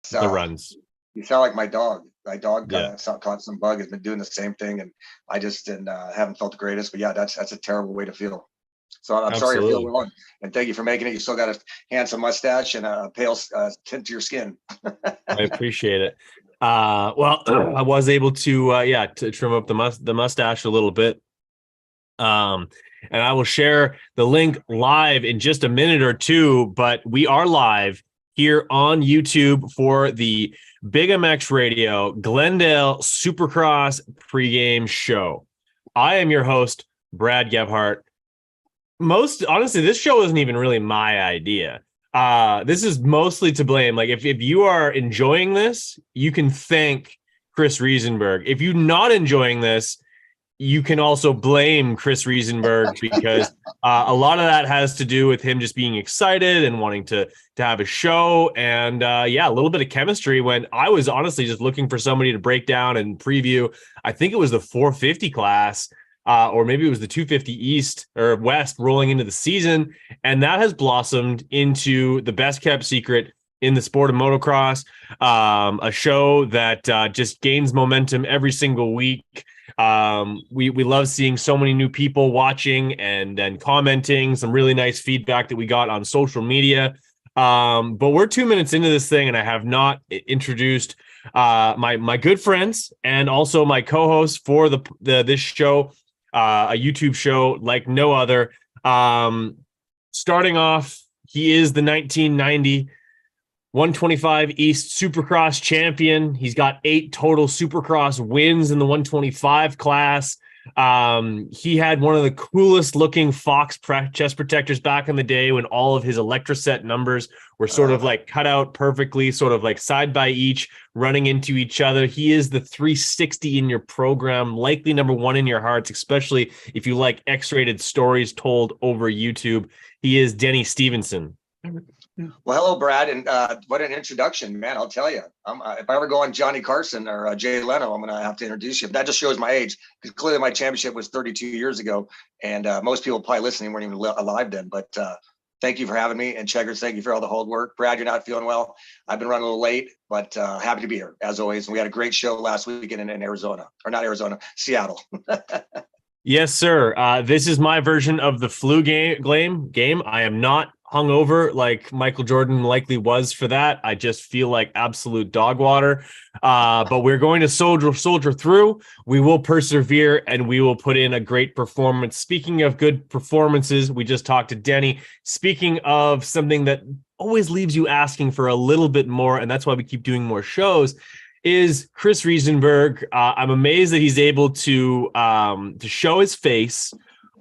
the runs. You sound like my dog. My dog Yeah. caught some bug, has been doing the same thing, and I just haven't felt the greatest. But yeah, that's a terrible way to feel. So I'm sorry you're feeling well, and thank you for making it. You still got a handsome mustache and a pale tint to your skin. I appreciate it. Well, I was able to trim up the mustache a little bit. And I will share the link live in just a minute or two, but we are live here on YouTube for the BigMX Radio Glendale Supercross pregame show. I am your host, Brad Gebhart. Most honestly, this show isn't even really my idea. This is mostly to blame. Like if you are enjoying this, you can thank Chris Riesenberg. If you're not enjoying this, you can also blame Chris Riesenberg because a lot of that has to do with him just being excited and wanting to have a show. And a little bit of chemistry when I was honestly just looking for somebody to break down and preview. I think it was the 450 class. Or maybe it was the 250 East or West rolling into the season. And that has blossomed into the best kept secret in the sport of motocross, a show that just gains momentum every single week. We love seeing so many new people watching and commenting, some really nice feedback that we got on social media. But we're 2 minutes into this thing, and I have not introduced my good friends and also my co-hosts for this show. A YouTube show like no other. Starting off, he is the 1990 125 East Supercross champion. He's got 8 total Supercross wins in the 125 class. He had one of the coolest looking Fox chest protectors back in the day when all of his Electroset numbers were sort of like cut out perfectly, sort of like side by each, running into each other. He is the 360 in your program, likely number 1 in your hearts, especially if you like X-rated stories told over YouTube. He is Denny Stevenson. Well, hello, Brad, and what an introduction, man! I'll tell you, if I ever go on Johnny Carson or Jay Leno, I'm going to have to introduce you. But that just shows my age, because clearly my championship was 32 years ago, and most people probably listening weren't even alive then. But thank you for having me, and Checkers, thank you for all the hard work. Brad, you're not feeling well. I've been running a little late, but happy to be here as always. And we had a great show last weekend in Arizona, or not Arizona, Seattle. Yes, sir. This is my version of the flu game. I am not hungover like Michael Jordan likely was for that. I just feel like absolute dog water. But we're going to soldier through. We will persevere and we will put in a great performance. Speaking of good performances, we just talked to Denny. Speaking of something that always leaves you asking for a little bit more, and that's why we keep doing more shows, is Chris Riesenberg. I'm amazed that he's able to show his face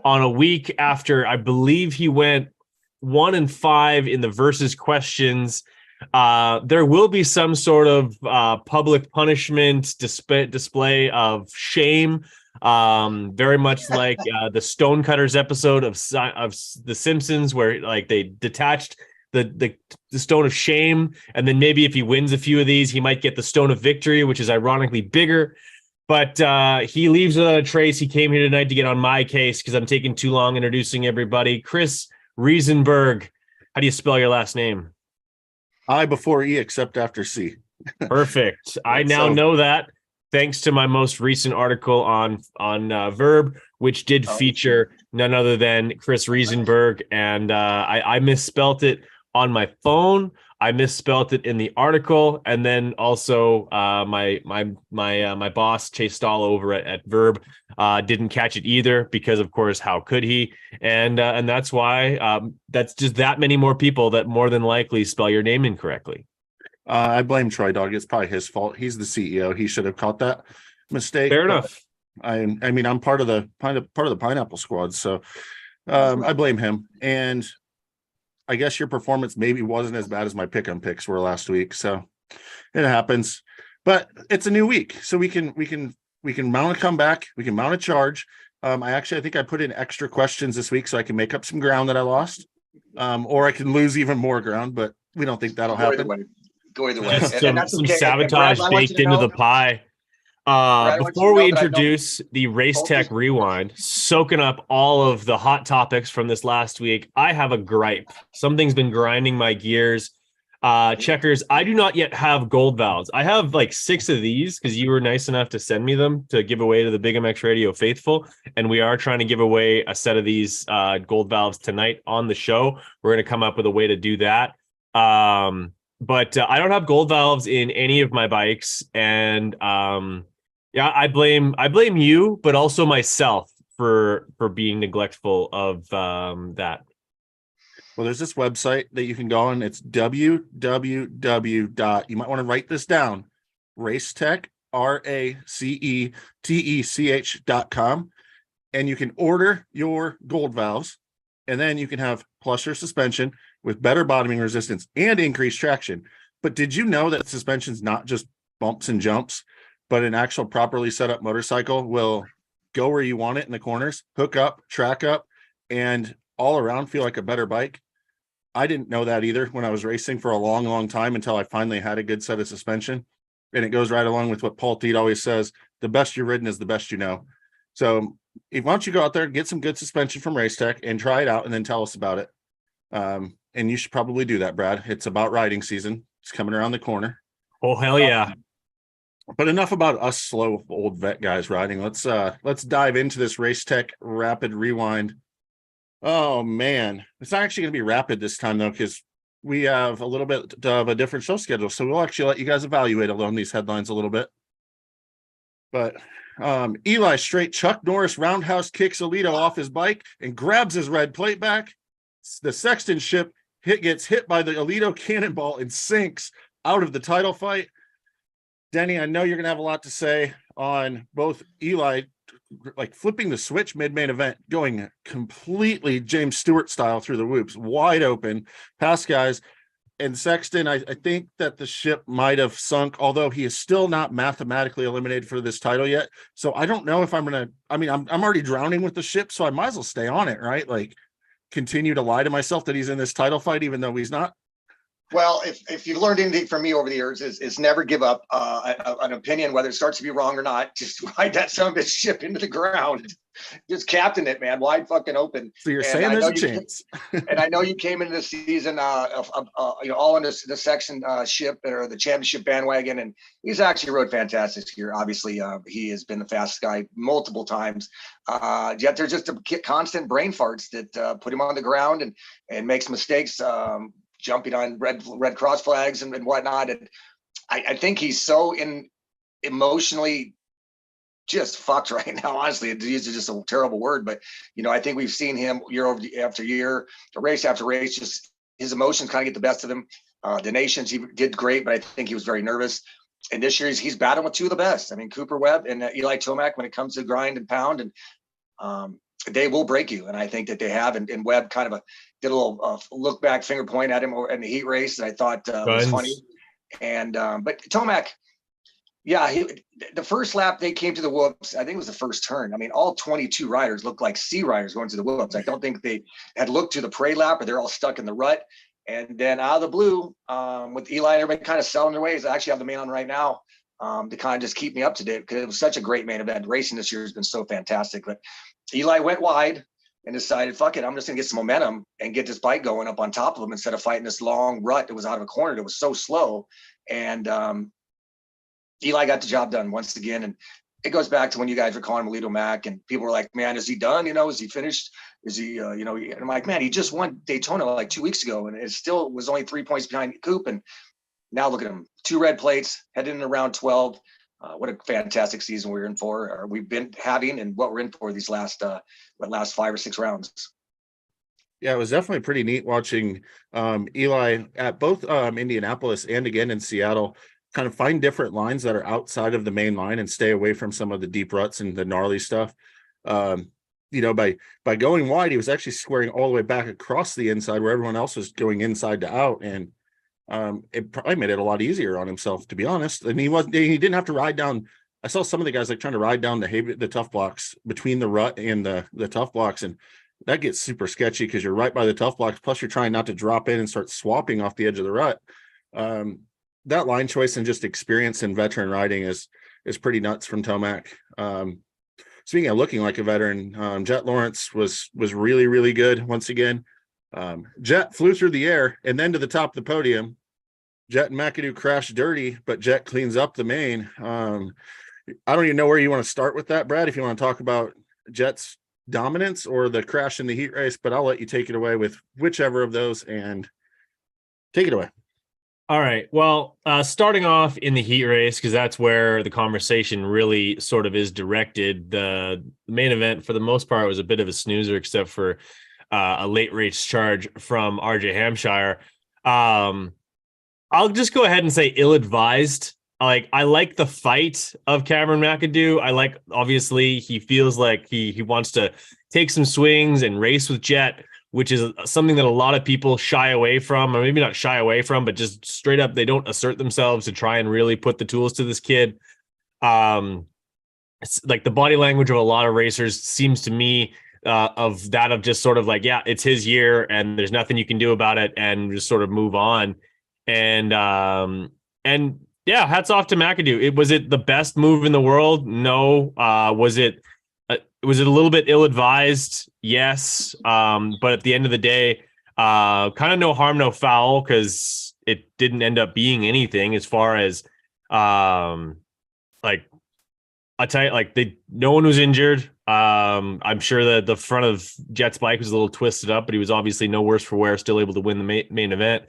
on a week after I believe he went 1-5 in the versus questions. There will be some sort of public punishment display of shame, very much like the Stonecutters episode of The Simpsons, where like they detached the stone of shame, and then maybe if he wins a few of these, he might get the stone of victory, which is ironically bigger. But he leaves without a trace. He came here tonight to get on my case because I'm taking too long introducing everybody. Chris Riesenberg, how do you spell your last name? I before E except after C. Perfect. I now know that thanks to my most recent article on Verb, which did feature none other than Chris Riesenberg, and I misspelt it on my phone. I misspelt it in the article, and then also my boss Chase Stahl over at Verb didn't catch it either because, of course, how could he? And that's why that's just that many more people that more than likely spell your name incorrectly. I blame Troy Dog. It's probably his fault. He's the CEO. He should have caught that mistake. Fair enough. I mean, I'm part of the Pineapple Squad, so I blame him. And I guess your performance maybe wasn't as bad as my pick-em picks were last week, so it happens. But it's a new week, so we can mount a comeback. We can mount a charge. I think I put in extra questions this week so I can make up some ground that I lost, or I can lose even more ground. But we don't think that'll happen. Go either way. Some sabotage baked into the pie. Before we introduce the Race Tech Rewind, soaking up all of the hot topics from this last week, I have a gripe. Something's been grinding my gears. Checkers, I do not yet have gold valves. I have like 6 of these because you were nice enough to send me them to give away to the BigMX Radio faithful. And we are trying to give away a set of these gold valves tonight on the show. We're going to come up with a way to do that. But I don't have gold valves in any of my bikes. And yeah, I blame you, but also myself for being neglectful of that. Well, there's this website that you can go on. It's www. You might want to write this down. Racetech, RACETECH.com. And you can order your gold valves, and then you can have plusher suspension with better bottoming resistance and increased traction. But did you know that suspension's not just bumps and jumps, but an actual properly set up motorcycle will go where you want it in the corners, hook up, track up, and all around feel like a better bike? I didn't know that either when I was racing for a long, long time until I finally had a good set of suspension. And it goes right along with what Paul Teed always says, the best you've ridden is the best you know. So why don't you go out there and get some good suspension from Racetech and try it out and then tell us about it. And you should probably do that, Brad. It's about riding season. It's coming around the corner. Oh, hell yeah. But enough about us slow old vet guys riding. Let's dive into this Racetech Rapid Rewind. Oh man, it's not actually going to be rapid this time though, because we have a little bit of a different show schedule. So we'll actually let you guys evaluate along these headlines a little bit. But Eli straight Chuck Norris roundhouse kicks Alito off his bike and grabs his red plate back. The Sexton ship gets hit by the Alito cannonball and sinks out of the title fight. Denny, I know you're going to have a lot to say on both Eli like flipping the switch mid-main event, going completely James Stewart style through the whoops, wide open, past guys. And Sexton, I think that the ship might have sunk, although he is still not mathematically eliminated for this title yet. So I don't know if I'm going to, I'm already drowning with the ship, so I might as well stay on it, right? Like continue to lie to myself that he's in this title fight, even though he's not. Well, if you've learned anything from me over the years, is never give up an opinion, whether it starts to be wrong or not. Just ride that son of a ship into the ground. Just captain it, man, wide fucking open. So you're saying there's a chance. And I know you came into the season, all in the section ship or the championship bandwagon, and he's actually rode fantastic this year. Obviously, he has been the fastest guy multiple times. Yet there's just a constant brain farts that put him on the ground and makes mistakes. Jumping on red cross flags and whatnot. And I think he's so emotionally just fucked right now. Honestly, it is just a terrible word, but I think we've seen him year after year, race after race, just his emotions kind of get the best of him. The Nations, he did great, but I think he was very nervous. And this year he's battling with two of the best. I mean, Cooper Webb and Eli Tomac when it comes to grind and pound, and they will break you. And I think that they have. And Webb kind of did a little look back finger point at him in the heat race that I thought was funny. And but Tomac, yeah, the first lap they came to the whoops. I think it was the first turn. I mean, all 22 riders looked like C riders going to the whoops. I don't think they had looked to the parade lap, or they're all stuck in the rut. And then out of the blue, with Eli and everybody kind of selling their ways, I actually have the man on right now to kind of just keep me up to date, because it was such a great main event. Racing this year has been so fantastic. But Eli went wide and decided, fuck it, I'm just going to get some momentum and get this bike going up on top of him instead of fighting this long rut that was out of a corner that was so slow. And Eli got the job done once again. And it goes back to when you guys were calling him Alito Mac, and people were like, man, is he done? Is he finished? Is he, and I'm like, man, he just won Daytona like 2 weeks ago, and it still was only 3 points behind Coop. And now look at him, 2 red plates, heading in around 12. What a fantastic season we're in for, or we've been having, and what we're in for these last 5 or 6 rounds. Yeah, it was definitely pretty neat watching Eli at both Indianapolis and again in Seattle kind of find different lines that are outside of the main line and stay away from some of the deep ruts and the gnarly stuff. By going wide, he was actually squaring all the way back across the inside where everyone else was going inside to out. And it probably made it a lot easier on himself, to be honest. And he didn't have to ride down. I saw some of the guys like trying to ride down the tough blocks between the rut and the tough blocks. And that gets super sketchy because you're right by the tough blocks. Plus you're trying not to drop in and start swapping off the edge of the rut. That line choice and just experience in veteran riding is pretty nuts from Tomac. Speaking of looking like a veteran, Jet Lawrence was really, really good once again. Jet flew through the air and then to the top of the podium. Jet and McAdoo crash dirty, but Jet cleans up the main. I don't even know where you want to start with that, Brad, if you want to talk about Jet's dominance or the crash in the heat race, but I'll let you take it away with whichever of those and take it away. All right. Well, starting off in the heat race, because that's where the conversation really sort of is directed. The main event, for the most part, was a bit of a snoozer, except for a late race charge from RJ Hampshire. I'll just go ahead and say ill-advised. I like the fight of Cameron McAdoo. Obviously, he feels like he wants to take some swings and race with Jet, which is something that a lot of people shy away from, or maybe not shy away from, but just straight up, they don't assert themselves to try and really put the tools to this kid. It's like the body language of a lot of racers seems to me of just sort of like, yeah, it's his year and there's nothing you can do about it, and just sort of move on. And yeah, hats off to McAdoo. Was it the best move in the world? No. Was it a little bit ill-advised? Yes. But at the end of the day, kind of no harm, no foul, because it didn't end up being anything as far as no one was injured. I'm sure that the front of Jet's bike was a little twisted up, but he was obviously no worse for wear, still able to win the main event.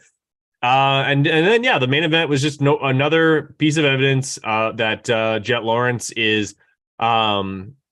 And then the main event was just another piece of evidence that Jet Lawrence is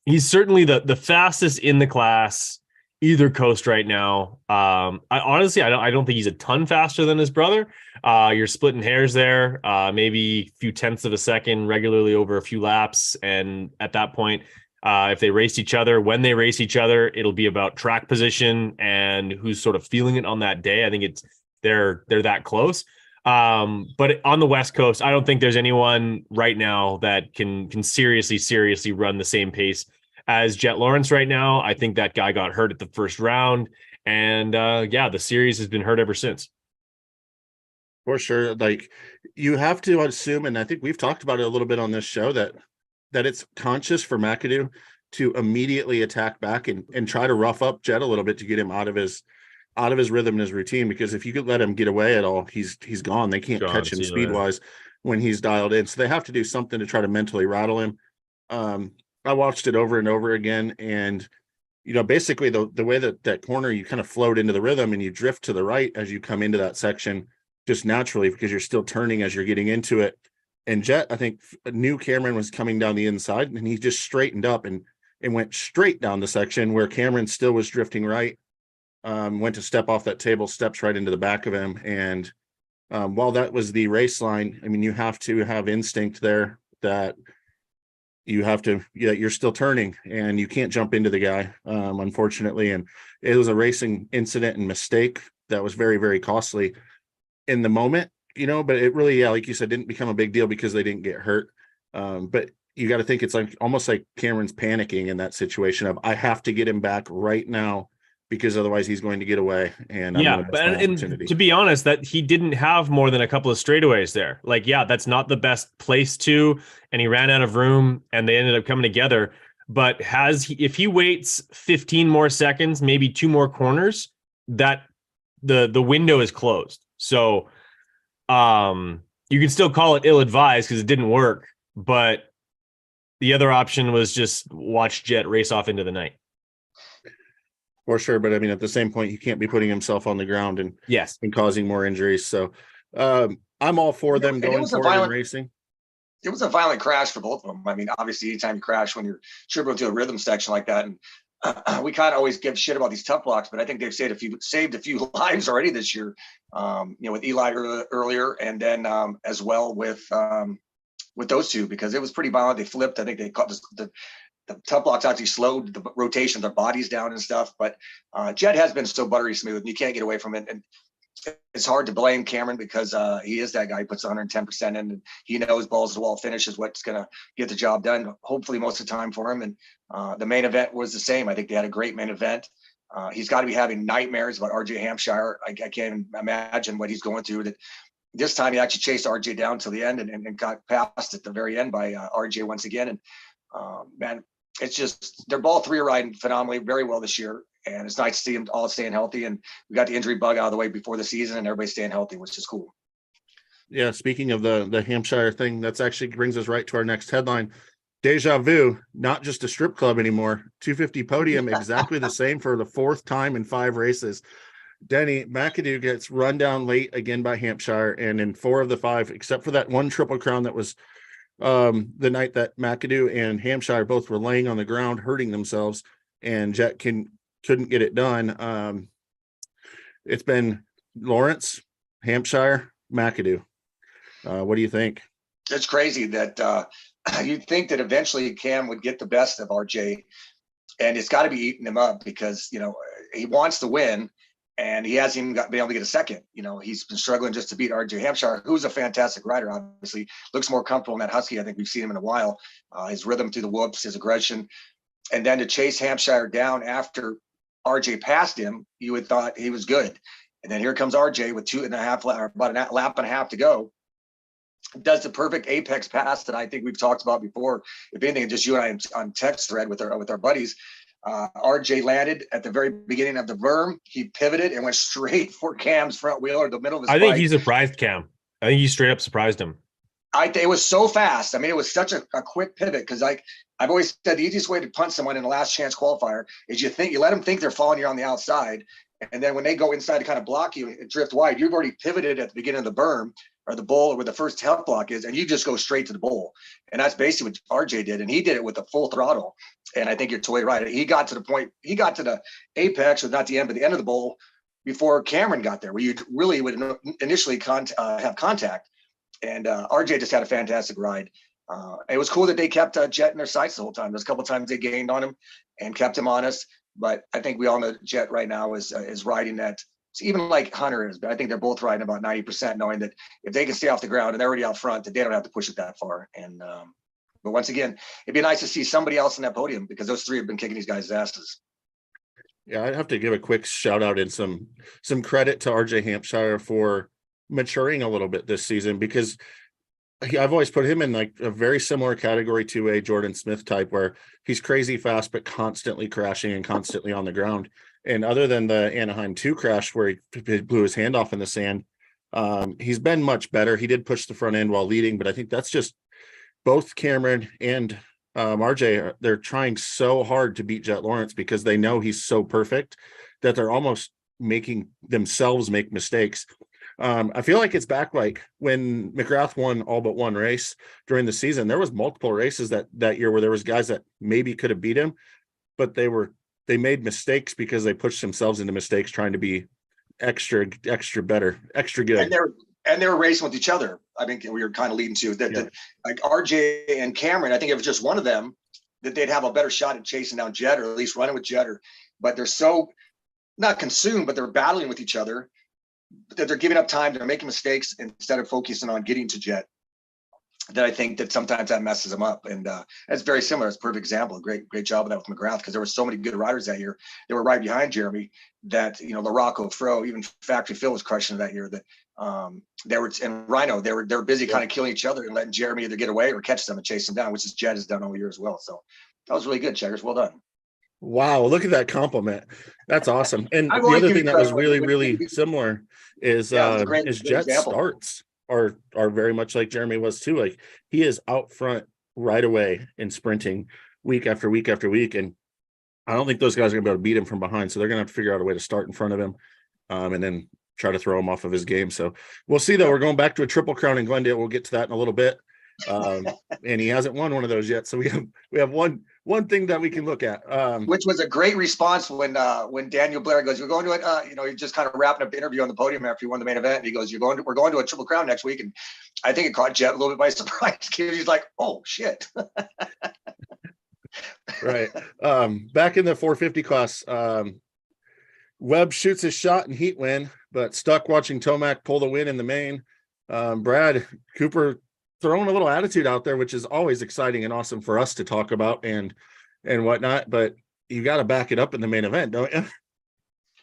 he's certainly the fastest in the class, either coast right now. I don't think he's a ton faster than his brother. You're splitting hairs there, maybe a few tenths of a second regularly over a few laps, and at that point, if they race each other, when they race each other, it'll be about track position and who's sort of feeling it on that day. I think they're that close. But on the West Coast, I don't think there's anyone right now that can seriously run the same pace as Jet Lawrence right now. I think that guy got hurt at the first round, and the series has been hurt ever since. For sure. Like, you have to assume, and I think we've talked about it a little bit on this show, that it's conscious for McAdoo to immediately attack back and try to rough up Jet a little bit to get him out of his rhythm and his routine, because if you could let him get away at all, he's gone. They can't catch him speed wise when he's dialed in. So they have to do something to try to mentally rattle him. I watched it over and over again, and basically the way that corner, you kind of float into the rhythm and you drift to the right as you come into that section, just naturally, because you're still turning as you're getting into it. And Jet, I think, knew Cameron was coming down the inside, and he just straightened up and went straight down the section where Cameron still was drifting right. Went to step off that table, steps right into the back of him. And while that was the race line, I mean, you have to have instinct there that you're still turning and you can't jump into the guy, unfortunately. And it was a racing incident and mistake that was very, very costly in the moment, but it really, like you said, didn't become a big deal because they didn't get hurt. But you got to think it's like almost like Cameron's panicking in that situation of, I have to get him back right now, because otherwise he's going to get away. And to be honest, that he didn't have more than a couple of straightaways there. That's not the best place to, and he ran out of room and they ended up coming together. But if he waits 15 more seconds, maybe 2 more corners, that the window is closed. So you can still call it ill-advised because it didn't work, but the other option was just watch Jet race off into the night. For sure. But I mean, at the same point, he can't be putting himself on the ground and causing more injuries. So I'm all for them going forward and racing. It was a violent crash for both of them. I mean, obviously, anytime you crash when you're dribbling through a rhythm section like that, and we kind of always give shit about these tough blocks, but I think they've saved a few lives already this year. With Eli earlier, and then as well with those two, because it was pretty violent. They flipped. I think they caught the tough blocks actually slowed the rotation of their bodies down and stuff. But Jet has been so buttery smooth, and you can't get away from it. And it's hard to blame Cameron because he is that guy who puts 110% in, and he knows balls to the wall finish is what's going to get the job done, hopefully most of the time for him. And the main event was the same. I think they had a great main event. He's got to be having nightmares about RJ Hampshire. I can't imagine what he's going through. That this time he actually chased RJ down to the end and got passed at the very end by RJ once again. And man, it's just they're all three are riding phenomenally, very well this year, and it's nice to see them all staying healthy. And we got the injury bug out of the way before the season, and everybody's staying healthy, which is cool. Yeah, speaking of the Hampshire thing, that's actually brings us right to our next headline. Deja vu, not just a strip club anymore. 250 podium, exactly the same for the fourth time in 5 races. Denny McAdoo gets run down late again by Hampshire, and in 4 of the 5, except for that one Triple Crown that was the night that McAdoo and Hampshire both were laying on the ground hurting themselves, and Jet couldn't get it done. It's been Lawrence, Hampshire, McAdoo. What do you think? It's crazy that you'd think that eventually Cam would get the best of RJ, and it's got to be eating him up because, he wants to win and he hasn't even been able to get a second. He's been struggling just to beat RJ Hampshire, who's a fantastic rider, obviously. Looks more comfortable in that Husky. I think we've seen him in a while. His rhythm through the whoops, his aggression. And then to chase Hampshire down after RJ passed him, you would thought he was good. And then here comes RJ with 2.5 or about a lap and a half to go. Does the perfect apex pass that I think we've talked about before. If anything, just you and I on text thread with our buddies. RJ landed at the very beginning of the berm. He pivoted and went straight for Cam's front wheel or the middle of his I think he surprised Cam. I think he straight up surprised him. It was so fast. I mean, it was such a quick pivot because I've always said the easiest way to punt someone in a last chance qualifier is you let them think they're following you on the outside. And then when they go inside to kind of block you and drift wide, you've already pivoted at the beginning of the berm or the bowl or where the first health block is, and you just go straight to the bowl. And that's basically what RJ did. And he did it with a full throttle. And I think you're totally right. He got to the apex, or not the end, but the end of the bowl before Cameron got there, where you really would initially have contact. And RJ just had a fantastic ride. It was cool that they kept Jet in their sights the whole time. There's a couple of times they gained on him and kept him honest. But I think we all know Jet right now is riding that. It's even like Hunter is, but I think they're both riding about 90%, knowing that if they can stay off the ground and they're already out front, that they don't have to push it that far. And but once again, it'd be nice to see somebody else in that podium because those 3 have been kicking these guys' asses. Yeah, I'd have to give a quick shout out and some credit to RJ Hampshire for maturing a little bit this season, because I've always put him in like a very similar category to a Jordan Smith type, where he's crazy fast but constantly crashing and constantly on the ground. And other than the Anaheim 2 crash where he blew his hand off in the sand, he's been much better. He did push the front end while leading, but I think that's just both Cameron and RJ, they're trying so hard to beat Jet Lawrence because they know he's so perfect that they're almost making themselves make mistakes. I feel like it's back like when McGrath won all but one race during the season. There was multiple races that year where there was guys that maybe could have beat him, but they made mistakes because they pushed themselves into mistakes trying to be extra better, extra good. And they were racing with each other. I think we were kind of leading to that like RJ and Cameron, I think if it was just one of them, that they'd have a better shot at chasing down Jet, or at least running with Jet, but they're so not consumed, but they're battling with each other that they're giving up time. They're making mistakes instead of focusing on getting to Jet. That I think that sometimes that messes them up. And that's very similar. It's a perfect example. Great job of that with McGrath, because there were so many good riders that year. They were right behind Jeremy that, LaRocco, Fro, even Factory Phil was crushing that year, that they were, and Rhino, they were busy kind of killing each other and letting Jeremy either get away or catch them and chase them down, which is Jet has done all year as well. So that was really good, Checkers. Well done. Wow, look at that compliment. That's awesome. And the other thing that was really similar is Jet's starts are very much like Jeremy was too. Like, he is out front right away in sprinting week after week after week. And I don't think those guys are gonna be able to beat him from behind. So they're gonna have to figure out a way to start in front of him and then try to throw him off of his game. So we'll see though. We're going back to a Triple Crown in Glendale. We'll get to that in a little bit. And he hasn't won one of those yet. So we have one thing that we can look at. Which was a great response when Daniel Blair goes, "We're going to it." You're just kind of wrapping up the interview on the podium after he won the main event. And he goes, "We're going to a Triple Crown next week." And I think it caught Jet a little bit by surprise. He's like, "Oh shit!" Right. Back in the 450 class, Webb shoots his shot and heat win, but stuck watching Tomac pull the win in the main. Brad Cooper throwing a little attitude out there, which is always exciting and awesome for us to talk about and whatnot, but you got to back it up in the main event, don't you?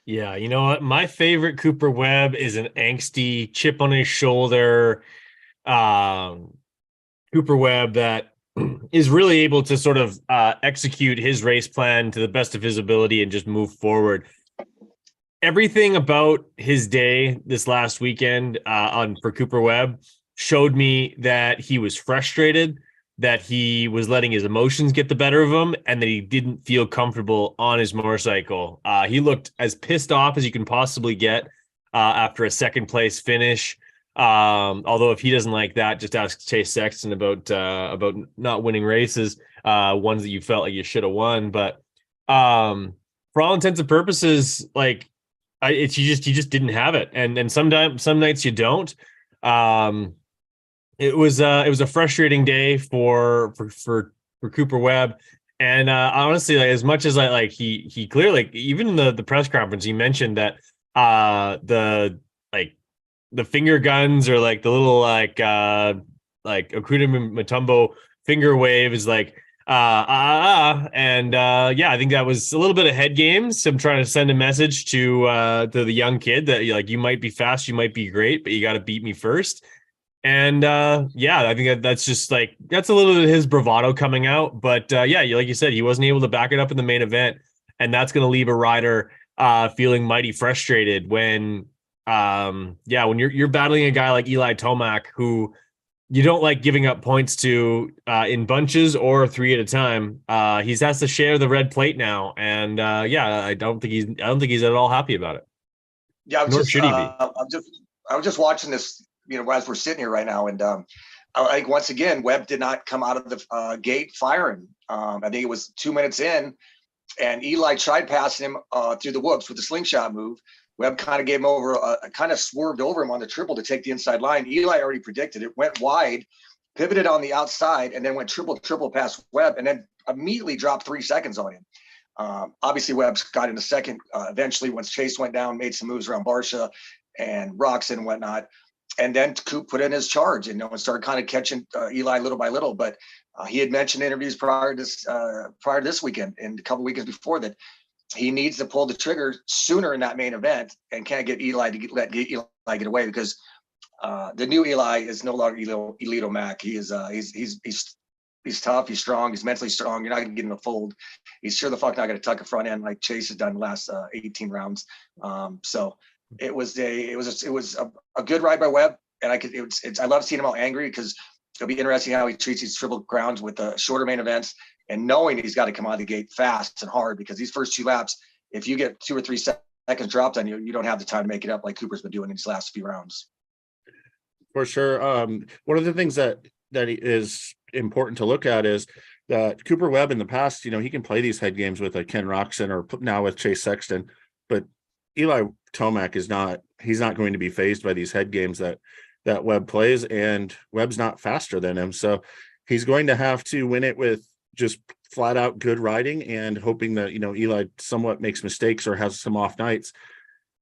Yeah, you know what? My favorite Cooper Webb is an angsty, chip on his shoulder Cooper Webb that is really able to sort of execute his race plan to the best of his ability and just move forward. Everything about his day this last weekend for Cooper Webb showed me that he was frustrated, that he was letting his emotions get the better of him, and that he didn't feel comfortable on his motorcycle. He looked as pissed off as you can possibly get after a second place finish. Although if he doesn't like that, just ask Chase Sexton about not winning races, ones that you felt like you should have won. But for all intents and purposes, like you just didn't have it, and sometimes some nights you don't. It was a frustrating day for Cooper Webb. And honestly, like, as much as I like he clearly, like, even in the press conference, he mentioned that the finger guns, or like the little like Okuda Matumbo finger wave is like and yeah, I think that was a little bit of head games. I'm trying to send a message to the young kid that, like, you might be fast, you might be great, but you got to beat me first. And yeah, I think that's just like, that's a little bit of his bravado coming out. But yeah, like you said, he wasn't able to back it up in the main event, and that's going to leave a rider feeling mighty frustrated when yeah, when you're battling a guy like Eli Tomac, who you don't like giving up points to in bunches or three at a time. He has to share the red plate now, and yeah, I don't think he's at all happy about it. Yeah, Nor should he be. I was just watching this, as we're sitting here right now, and I think once again, Webb did not come out of the gate firing. I think it was 2 minutes in, and Eli tried passing him through the whoops with the slingshot move. Webb kind of gave him over, kind of swerved over him on the triple to take the inside line. Eli already predicted it, went wide, pivoted on the outside, and then went triple past Webb, and then immediately dropped 3 seconds on him. Obviously, Webb's got in a second. Eventually, once Chase went down, made some moves around Barsha and Roxon and whatnot. And then Coop put in his charge and started kind of catching Eli little by little. But he had mentioned in interviews prior to this weekend and a couple weekends before that he needs to pull the trigger sooner in that main event and can't get Eli to let Eli get away, because the new Eli is no longer Elito Mac. He is he's tough, he's strong, he's mentally strong. You're not going to get him a fold. He's sure the fuck not going to tuck a front end like Chase has done the last 18 rounds. So it was a good ride by Webb, and I love seeing him all angry, because it'll be interesting how he treats these triple grounds with the shorter main events, and knowing he's got to come out of the gate fast and hard, because these first 2 laps, if you get 2 or 3 seconds dropped on you, you don't have the time to make it up like Cooper's been doing in these last few rounds. For sure. One of the things that is important to look at is that Cooper Webb in the past, he can play these head games with Ken Roxon or now with Chase Sexton, but Eli Tomac he's not going to be fazed by these head games that Webb plays, and Webb's not faster than him. So he's going to have to win it with just flat out good riding and hoping that, Eli somewhat makes mistakes or has some off nights,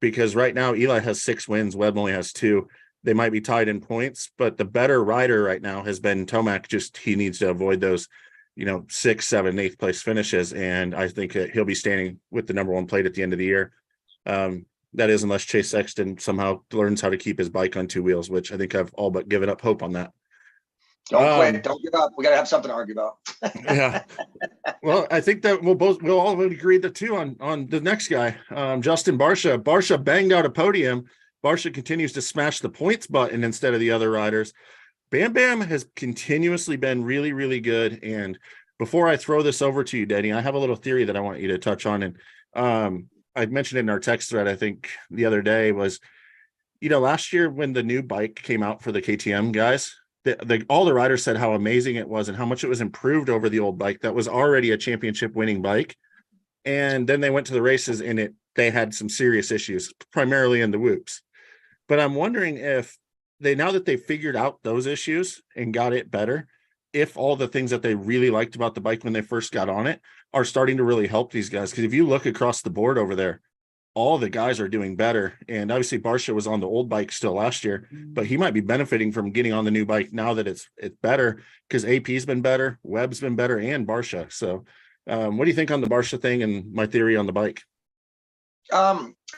because right now Eli has 6 wins, Webb only has 2. They might be tied in points, but the better rider right now has been Tomac. Just he needs to avoid those, 6, 7, 8th place finishes. And I think he'll be standing with the number 1 plate at the end of the year. That is, unless Chase Sexton somehow learns how to keep his bike on 2 wheels, which I think I've all but given up hope on that. Don't quit. Don't give up. We got to have something to argue about. Yeah. Well, I think that we'll all agree that too on the next guy, Justin Barsha. Barsha banged out a podium. Barsha continues to smash the points button instead of the other riders. Bam Bam has continuously been really, really good. And before I throw this over to you, Denny, I have a little theory that I want you to touch on. And I mentioned it in our text thread, I think the other day, was, last year when the new bike came out for the KTM guys, all the riders said how amazing it was and how much it was improved over the old bike that was already a championship winning bike. And then they went to the races and they had some serious issues, primarily in the whoops. But I'm wondering if now that they figured out those issues and got it better, if all the things that they really liked about the bike when they first got on it are starting to really help these guys. Because if you look across the board over there, all the guys are doing better. And obviously Barsha was on the old bike still last year, but he might be benefiting from getting on the new bike now that it's better, because AP's been better, Webb's been better, and Barsha. So what do you think on the Barsha thing and my theory on the bike?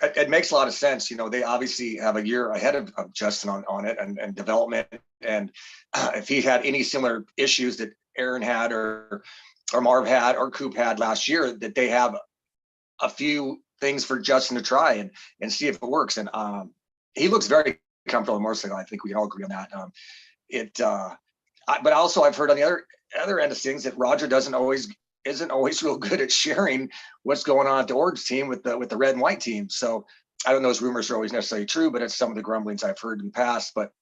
It makes a lot of sense. They obviously have a year ahead of Justin on it and development. And if he had any similar issues that Aaron had or Marv had or Coop had last year, that they have a few things for Justin to try and see if it works. And he looks very comfortable on a motorcycle. I think we can all agree on that. But also I've heard on the other end of things that Roger isn't always real good at sharing what's going on at the Orange team with the red and white team. So I don't know those rumors are always necessarily true, but it's some of the grumblings I've heard in the past. But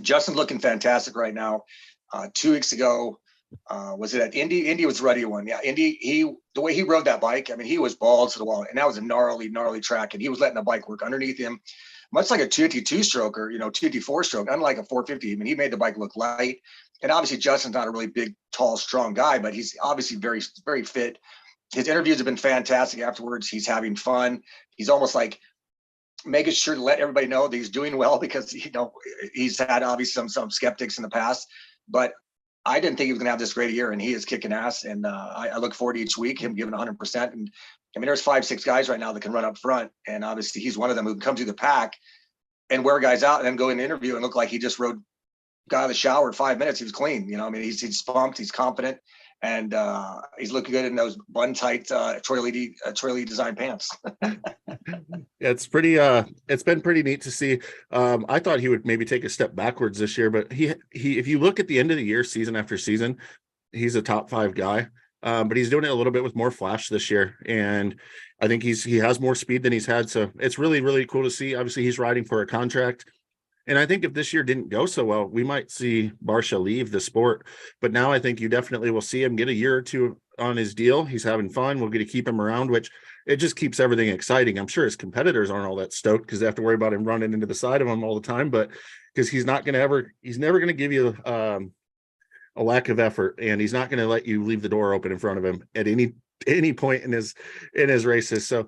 Justin's looking fantastic right now. 2 weeks ago, was it at Indy? Indy was ready one. Yeah, Indy, the way he rode that bike, I mean, he was balls to the wall. And that was a gnarly track. And he was letting the bike work underneath him, much like a 252 stroke or, 254 stroke, unlike a 450. I mean, he made the bike look light. And obviously Justin's not a really big, tall, strong guy, but he's obviously very, very fit. His interviews have been fantastic afterwards. He's having fun. He's almost like making sure to let everybody know that he's doing well, because he's had obviously some skeptics in the past, but I didn't think he was going to have this great year, and he is kicking ass. And I look forward to each week him giving 100%. And I mean, there's 5-6 guys right now that can run up front, and obviously he's one of them who can come through the pack and wear guys out and then go in the interview and look like he just got out of the shower in 5 minutes. He was clean. I mean, he's pumped, he's confident, and he's looking good in those bun tight Troy Lee design pants. Yeah, it's been pretty neat to see. I thought he would maybe take a step backwards this year, but he if you look at the end of the year, season after season, he's a top 5 guy. But he's doing it a little bit with more flash this year, and I think he has more speed than he's had. So it's really, really cool to see. Obviously, he's riding for a contract. And I think if this year didn't go so well, we might see Barcia leave the sport. But now I think you definitely will see him get a year or two on his deal. He's having fun. We'll get to keep him around, which it just keeps everything exciting. I'm sure his competitors aren't all that stoked because they have to worry about him running into the side of him all the time. But because he's never going to give you a lack of effort, and he's not going to let you leave the door open in front of him at any point in his races. So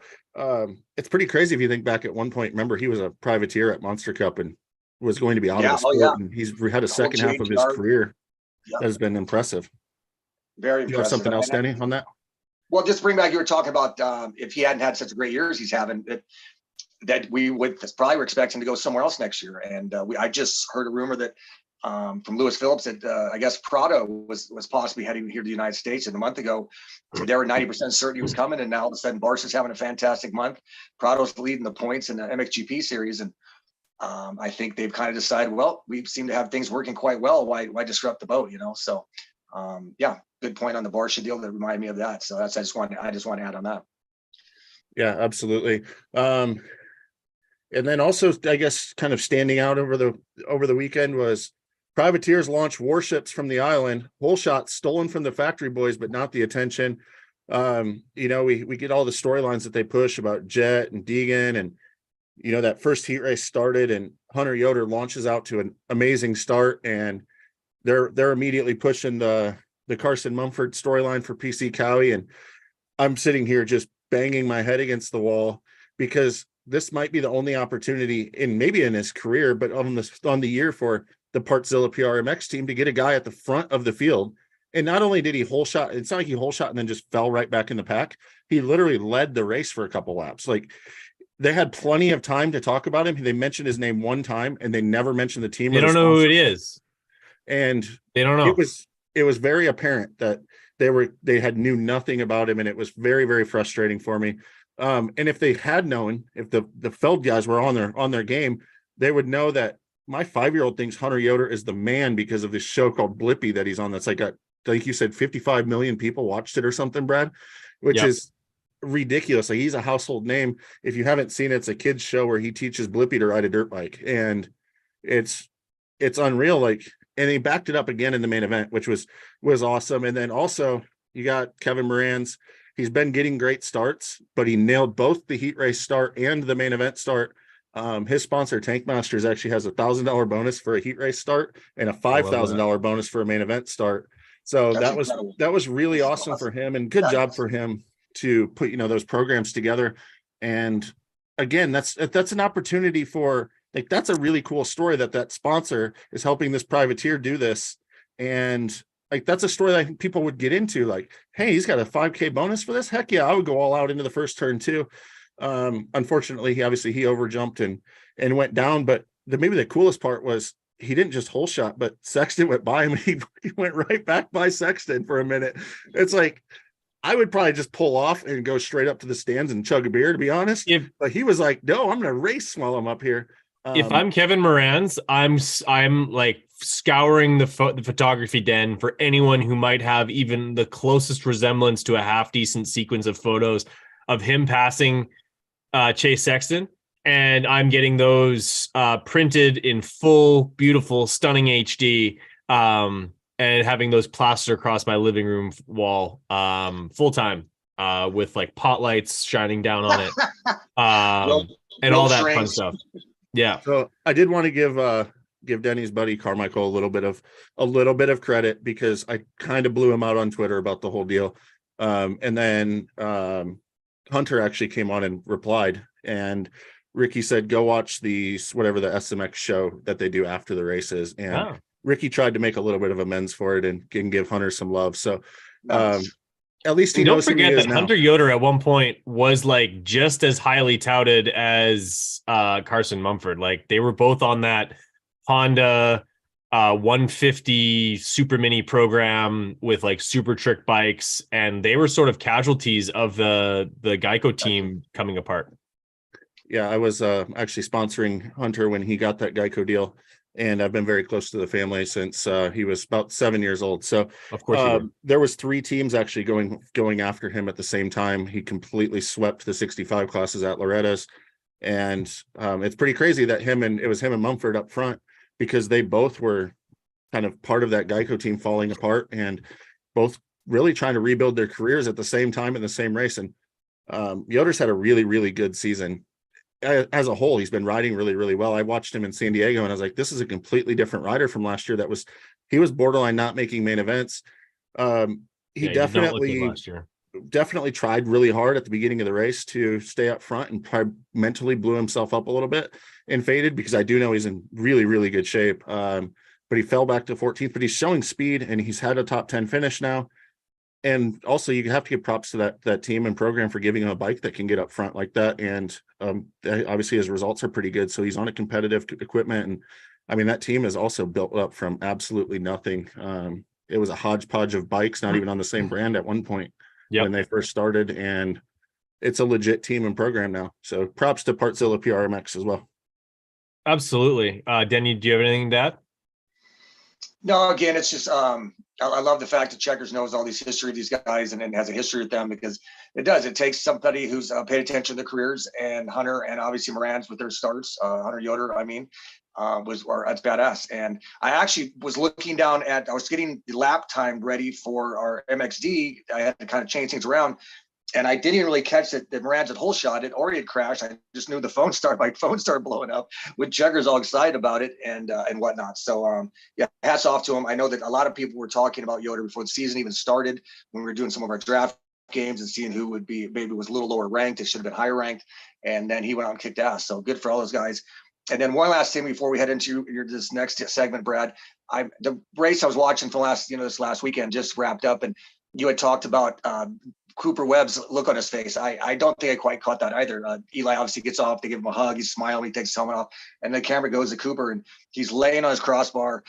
it's pretty crazy if you think back at one point. Remember, he was a privateer at Monster Cup and was going to be out of the sport, and he's had a second half of his career that has been impressive. Very impressive. You have something else, Danny, on that? Well, just bring back, you were talking about if he hadn't had such a great year as he's having, that we would probably were expecting to go somewhere else next year. And I just heard a rumor that from Lewis Phillips that I guess Prado was possibly heading here to the United States. And a month ago, they were 90% certain he was coming, and now all of a sudden Barcia's having a fantastic month. Prado's leading the points in the MXGP series, and I think they've kind of decided, well, we seem to have things working quite well. Why disrupt the boat, So, yeah, good point on the Barcia deal that reminded me of that. So I just want to add on that. Yeah, absolutely. And then also, I guess, kind of standing out over the weekend was privateers launch warships from the island. Whole shots stolen from the factory boys, but not the attention. We get all the storylines that they push about Jet and Deegan, and that first heat race started and Hunter Yoder launches out to an amazing start, and they're immediately pushing the Carson Mumford storyline for PC Cowie. And I'm sitting here just banging my head against the wall, because this might be the only opportunity maybe in his career, but on the year for the Partzilla PRMX team to get a guy at the front of the field. And not only did he hole shot, it's not like he hole shot and then just fell right back in the pack. He literally led the race for a couple laps. Like, they had plenty of time to talk about him. They mentioned his name one time, and they never mentioned the team. They don't know who it is, and they don't know. It was very apparent that they knew nothing about him, and it was very, very frustrating for me. And if they had known, if the Feld guys were on their game, they would know that my 5-year-old thinks Hunter Yoder is the man because of this show called Blippi that he's on. That's like you said, 55 million people watched it or something, Brad, which is ridiculous. Like, he's a household name. If you haven't seen it, it's a kid's show where he teaches Blippi to ride a dirt bike, and it's unreal. Like, and he backed it up again in the main event, which was awesome. And then also you got Kevin Moran's. He's been getting great starts, but he nailed both the heat race start and the main event start. His sponsor, Tank Masters, actually has $1,000 bonus for a heat race start and a $5,000 bonus for a main event start. So that was really awesome for him, and good job for him to put those programs together. And again, that's an opportunity for, like, that's a really cool story that sponsor is helping this privateer do this. And like, that's a story that I think people would get into, like, hey, he's got a 5K bonus for this. Heck yeah, I would go all out into the first turn too. Unfortunately, he overjumped and went down. But maybe the coolest part was he didn't just hole shot, but Sexton went by him. He went right back by Sexton for a minute. It's like, I would probably just pull off and go straight up to the stands and chug a beer, to be honest. But he was like, no, I'm going to race while I'm up here. If I'm Kevin Moranz, I'm like scouring the photography den for anyone who might have even the closest resemblance to a half decent sequence of photos of him passing Chase Sexton, and I'm getting those printed in full, beautiful, stunning HD, and having those plastered across my living room wall full time with like pot lights shining down on it, and all that fun stuff. Yeah. So I did want to give Denny's buddy Carmichael a little bit of credit, because I kind of blew him out on Twitter about the whole deal. And then Hunter actually came on and replied, and Ricky said, go watch the SMX show that they do after the races. And Ricky tried to make a little bit of amends for it and can give Hunter some love. So at least he knows. Don't forget that Hunter Yoder at one point was like just as highly touted as Carson Mumford. Like they were both on that Honda 150 super mini program with like super trick bikes, and they were sort of casualties of the Geico team coming apart. Yeah, I was actually sponsoring Hunter when he got that Geico deal, and I've been very close to the family since he was about 7 years old. So of course there was 3 teams actually going after him at the same time. He completely swept the 65 classes at Loretta's, and it's pretty crazy that it was him and Mumford up front, because they both were kind of part of that Geico team falling apart, and both really trying to rebuild their careers at the same time in the same race. And Yoder's had a really, really good season. As a whole, he's been riding really, really well. I watched him in San Diego, and I was like, this is a completely different rider from last year. He was borderline not making main events. He definitely tried really hard at the beginning of the race to stay up front, and mentally blew himself up a little bit and faded, because I do know he's in really, really good shape. But he fell back to 14th, but he's showing speed, and he's had a top 10 finish now. And also, you have to give props to that team and program for giving him a bike that can get up front like that. And obviously his results are pretty good. So he's on a competitive equipment. And I mean, that team is also built up from absolutely nothing. It was a hodgepodge of bikes, not even on the same brand at one point when they first started. And it's a legit team and program now. So props to Partzilla PRMX as well. Absolutely. Denny, do you have anything to add? No, again, it's just I love the fact that Checkers knows all these history of these guys and has a history with them, because it takes somebody who's paid attention to their careers, and Hunter and obviously Moran's with their starts, Hunter Yoder, that's badass. And I actually was looking down I was getting the lap time ready for our MXD. I had to kind of change things around. And I didn't even really catch that Moran's had whole shot. It already had crashed. I just knew my phone started blowing up with Checkers all excited about it and whatnot. So hats off to him. I know that a lot of people were talking about Yoder before the season even started, when we were doing some of our draft games and seeing who would be, maybe was a little lower ranked. It should have been higher ranked. And then he went out and kicked ass. So good for all those guys. And then one last thing before we head into this next segment, Brad, the race I was watching for this last weekend just wrapped up, and you had talked about Cooper Webb's look on his face. I don't think I quite caught that either. Eli obviously gets off, they give him a hug, he's smiling, he takes his helmet off, and the camera goes to Cooper, and he's laying on his crossbar,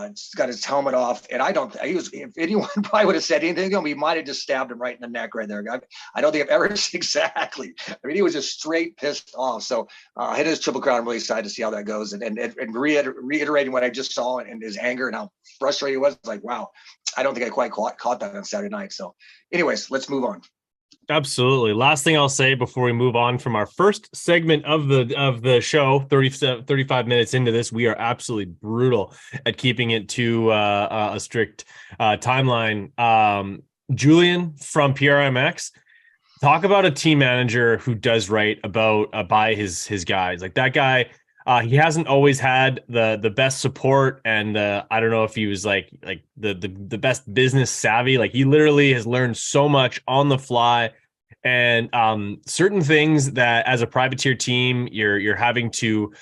he's got his helmet off, and if anyone probably would have said anything to him, he might have just stabbed him right in the neck right there. I don't think I've ever exactly. I mean, he was just straight pissed off. So hit his Triple Crown. I'm really excited to see how that goes, and reiterating what I just saw and his anger and how frustrated he was. Like, wow, I don't think I quite caught that on Saturday night. So anyways, let's move on. Absolutely. Last thing I'll say before we move on from our first segment of the show, 35 minutes into this, we are absolutely brutal at keeping it to a strict timeline. Julian from PRMX, talk about a team manager who does right by his guys. Like that guy, he hasn't always had the best support, and I don't know if he was like the best business savvy. Like he literally has learned so much on the fly, and certain things that as a privateer team you're having to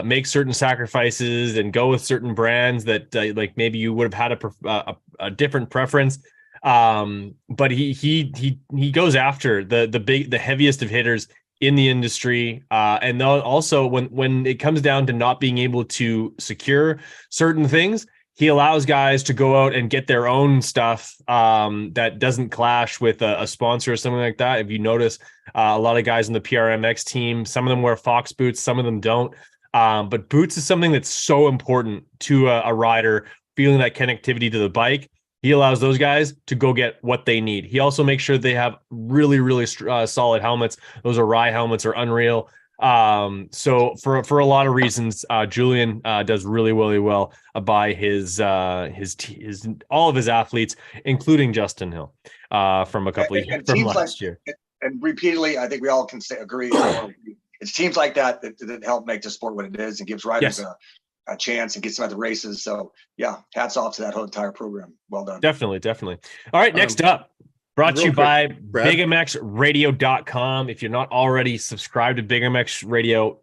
make certain sacrifices and go with certain brands that like maybe you would have had a different preference. But he goes after the heaviest of hitters in the industry, and also when it comes down to not being able to secure certain things, he allows guys to go out and get their own stuff that doesn't clash with a sponsor or something like that. If you notice, a lot of guys in the PRMX team, some of them wear Fox boots, some of them don't. But boots is something that's so important to a rider feeling that connectivity to the bike. He allows those guys to go get what they need. He also makes sure they have really, really solid helmets. Those Arai helmets are unreal. So for a lot of reasons, Julian does really, really well by his all of his athletes, including Justin Hill, from a couple of years from last year. And repeatedly, I think we all can agree. It's teams like that help make the sport what it is and gives riders a chance and gets them at the races. So yeah, hats off to that whole entire program. Well done. Definitely. All right, next up, brought to you by BigMXRadio.com. If you're not already subscribed to BigMX Radio,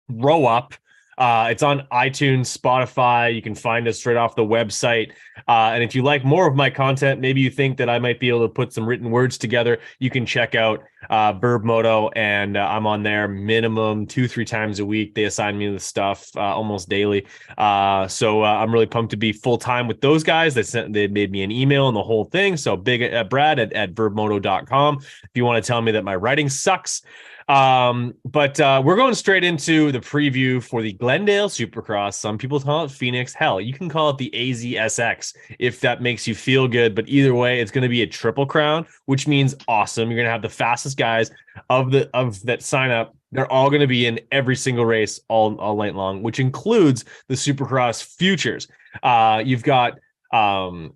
row up. It's on iTunes, Spotify. You can find us right off the website. And if you like more of my content, maybe you think that I might be able to put some written words together, you can check out Burb Moto, and I'm on there minimum 2-3 times a week. They assign me the stuff almost daily. So I'm really pumped to be full time with those guys. They made me an email and the whole thing. So Brad at burbmoto.com. If you want to tell me that my writing sucks. But we're going straight into the preview for the Glendale Supercross. Some people call it Phoenix. Hell, you can call it the AZSX if that makes you feel good. But either way, it's going to be a triple crown, which means awesome. You're going to have the fastest guys of that sign up. They're all going to be in every single race all night long, which includes the Supercross Futures. You've got Daxton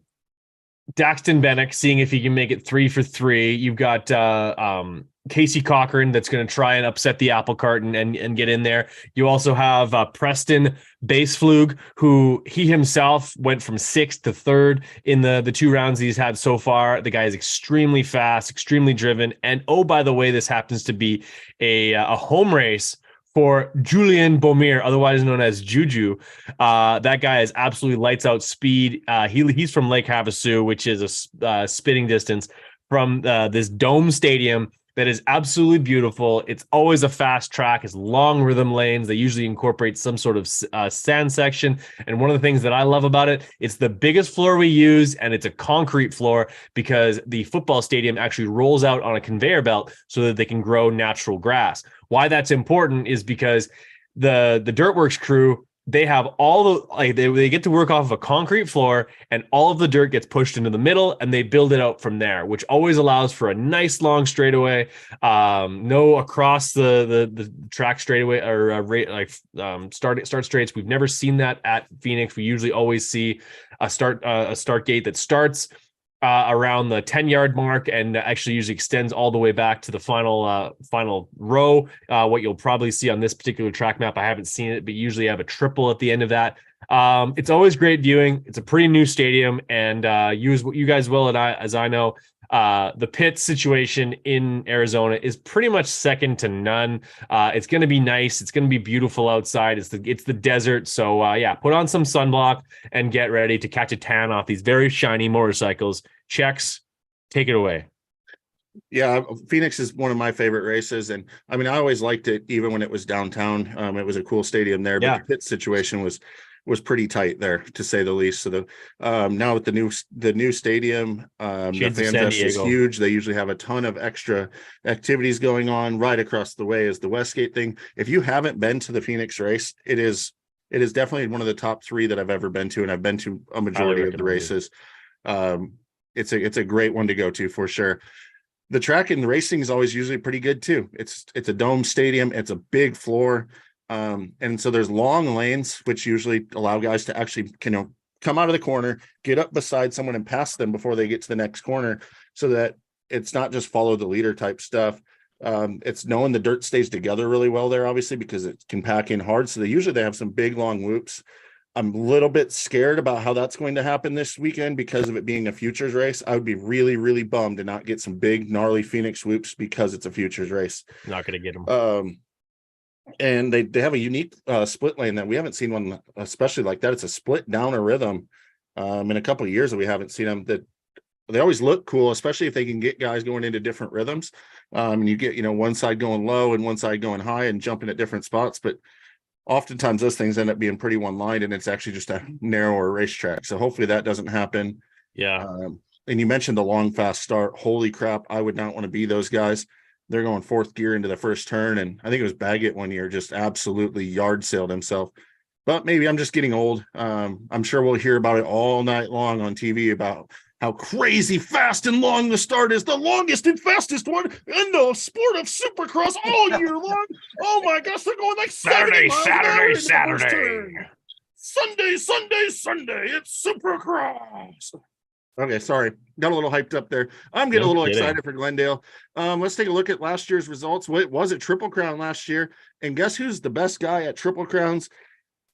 Bennick seeing if he can make it 3 for 3. You've got Casey Cochran that's going to try and upset the apple cart and get in there. You also have Preston Baseflug, who he himself went from 6th to 3rd in the 2 rounds he's had so far. The guy is extremely fast, extremely driven. And oh, by the way, this happens to be a home race for Julien Beaumier, otherwise known as Juju. That guy is absolutely lights out speed. He's from Lake Havasu, which is a spitting distance from this dome stadium that is absolutely beautiful. It's always a fast track. It's long rhythm lanes. They usually incorporate some sort of sand section. And one of the things that I love about it, it's the biggest floor we use, and it's a concrete floor because the football stadium actually rolls out on a conveyor belt so that they can grow natural grass. Why that's important is because the Dirtworks crew, they have all the they get to work off of a concrete floor, and all of the dirt gets pushed into the middle, and they build it out from there, which always allows for a nice long straightaway. No across the track straightaway or start straights. We've never seen that at Phoenix. We usually always see a start gate that starts around the 10-yard mark and actually usually extends all the way back to the final row. What you'll probably see on this particular track map, I haven't seen it, but usually have a triple at the end of that. It's always great viewing. It's a pretty new stadium, and you guys will, and as I know, the pit situation in Arizona is pretty much second to none. It's going to be nice. It's going to be beautiful outside. It's the desert. So put on some sunblock and get ready to catch a tan off these very shiny motorcycles. Chex, take it away. Yeah, Phoenix is one of my favorite races. And I mean, I always liked it even when it was downtown. It was a cool stadium there, but the pit situation was pretty tight there, to say the least. So now with the new stadium, the fan fest is huge. They usually have a ton of extra activities going on. Right across the way is the Westgate thing. If you haven't been to the Phoenix race, it is definitely one of the top 3 that I've ever been to, and I've been to a majority of the races. It's a great one to go to for sure. The track and the racing is always usually pretty good too. It's a dome stadium. It's a big floor. And so there's long lanes, which usually allow guys to actually come out of the corner, get up beside someone and pass them before they get to the next corner, so that it's not just follow the leader type stuff. It's knowing the dirt stays together really well there, obviously, because it can pack in hard. So they have some big long whoops. I'm a little bit scared about how that's going to happen this weekend because of it being a futures race. I would be really, really bummed to not get some big gnarly Phoenix whoops because it's a futures race. Not going to get them. And they have a unique split lane that we haven't seen one, especially like that. It's a split down a rhythm in a couple of years that we haven't seen them. That they always look cool, especially if they can get guys going into different rhythms. And you get one side going low and one side going high and jumping at different spots. But oftentimes those things end up being pretty one-lined, and it's actually just a narrower racetrack. So hopefully that doesn't happen. Yeah. And you mentioned the long, fast start. Holy crap, I would not want to be those guys. they're going fourth gear into the first turn. And I think it was Baggett one year just absolutely yard sailed himself. But maybe I'm just getting old. I'm sure we'll hear about it all night long on TV about how crazy fast and long the start is, the longest and fastest one in the sport of Supercross all year long. Oh my gosh, they're going like Saturday, 70 miles an hour into the first Saturday. turn. Sunday, it's Supercross. Okay, sorry. Got a little hyped up there. I'm getting a little excited for Glendale. Let's take a look at last year's results. What was it? Triple Crown last year. And guess who's the best guy at Triple Crowns?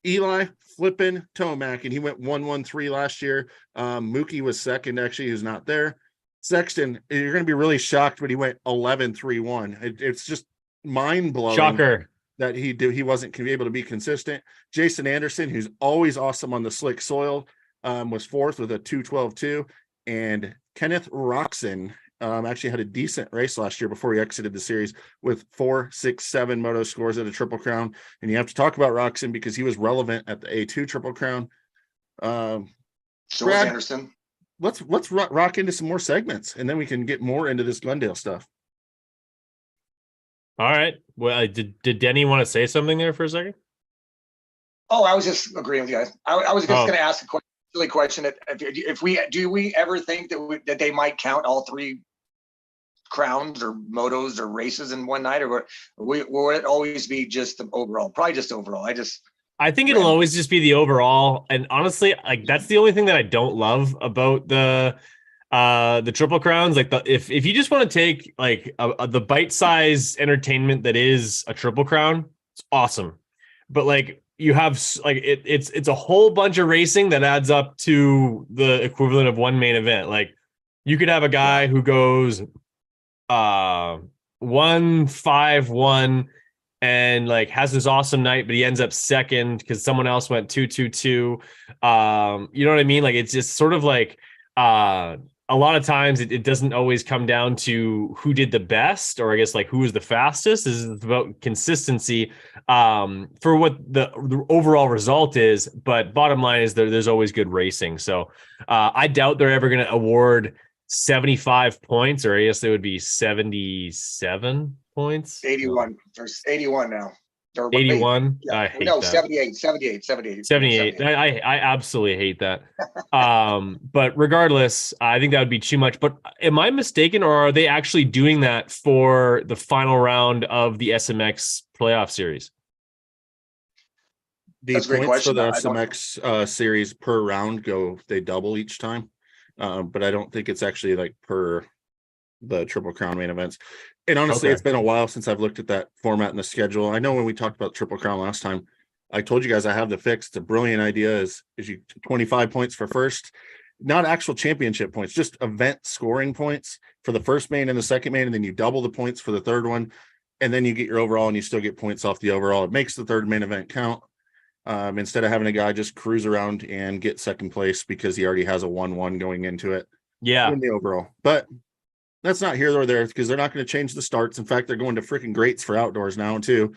Eli flipping Tomac, and he went 1-1-3 last year. Mookie was second, actually, who's not there. Sexton, you're going to be really shocked when he went 11-3-1. It's just mind-blowing. Shocker that he wasn't able to be consistent. Jason Anderson, who's always awesome on the slick soil, was fourth with a 2:12.2, and Kenneth Roxon actually had a decent race last year before he exited the series with 4, 6, 7 moto scores at a Triple Crown. And you have to talk about Roxon because he was relevant at the A2 Triple Crown. So Brad, Anderson. Let's rock into some more segments, and then we can get more into this Glendale stuff. All right. Well, did Denny want to say something there for a second? Oh, I was just agreeing with you guys. I was just going to ask a silly question. If we ever think that they might count all 3 crowns or motos or races in one night, or will it always be just the overall? Probably just overall. I think it'll always just be the overall. And honestly, like that's the only thing that I don't love about the Triple Crowns. Like if you just want to take like the bite-size entertainment that is a Triple Crown, it's awesome. But like you have like it's a whole bunch of racing that adds up to the equivalent of one main event. Like you could have a guy who goes 1-5-1 and like has this awesome night, but he ends up second because someone else went 2-2-2. You know what I mean? Like it's just sort of like a lot of times it doesn't always come down to who did the best, or I guess like who was the fastest. This is about consistency for what the overall result is. But bottom line is there's always good racing. So I doubt they're ever going to award 75 points, or I guess it would be 77 points. 81. There's 81 now. 81. Yeah. I hate no, that. 78. I absolutely hate that. But regardless, I think that would be too much. But am I mistaken, or are they actually doing that for the final round of the SMX playoff series? The points for the SMX series per round they double each time. But I don't think it's actually like per the Triple Crown main events. And honestly, It's been a while since I've looked at that format in the schedule. I know when we talked about Triple Crown last time, I told you guys I have the fix. It's a brilliant idea. Is you 25 points for first, not actual championship points, just event scoring points for the first main and the second main, and then you double the points for the third one, and then you get your overall, and you still get points off the overall. It makes the third main event count. Instead of having a guy just cruise around and get second place because he already has a 1-1 going into it. Yeah. In the overall. But that's not here or there because they're not going to change the starts. In fact, they're going to freaking greats for outdoors now too.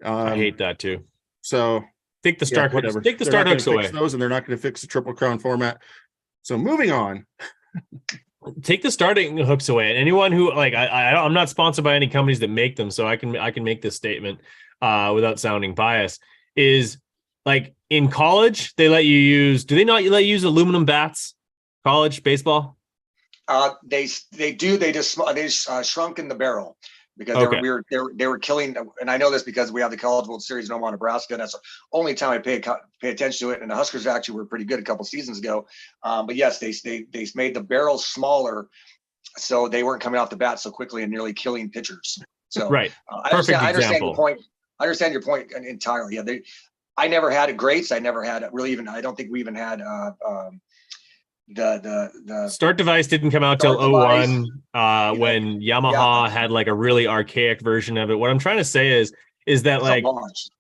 I hate that too. So take the start, whatever. Take the start hooks away. Those, and they're not going to fix the Triple Crown format. So moving on. Take the starting hooks away. And anyone who I'm not sponsored by any companies that make them, so I can make this statement without sounding biased. Is like in college, they let you use. Do they not let you use aluminum bats? College baseball. They do. They just shrunk in the barrel because they were killing. And I know this because we have the College World Series in Omaha, Nebraska, and that's the only time I pay attention to it. And the Huskers actually were pretty good a couple seasons ago. But yes, they made the barrels smaller, so they weren't coming off the bat so quickly and nearly killing pitchers. So right, I understand your point. I understand your point entirely. Yeah, I never had greats. I never had really even. I don't think we even had the start device didn't come out till 01 when Yamaha had like a really archaic version of it. What I'm trying to say is that like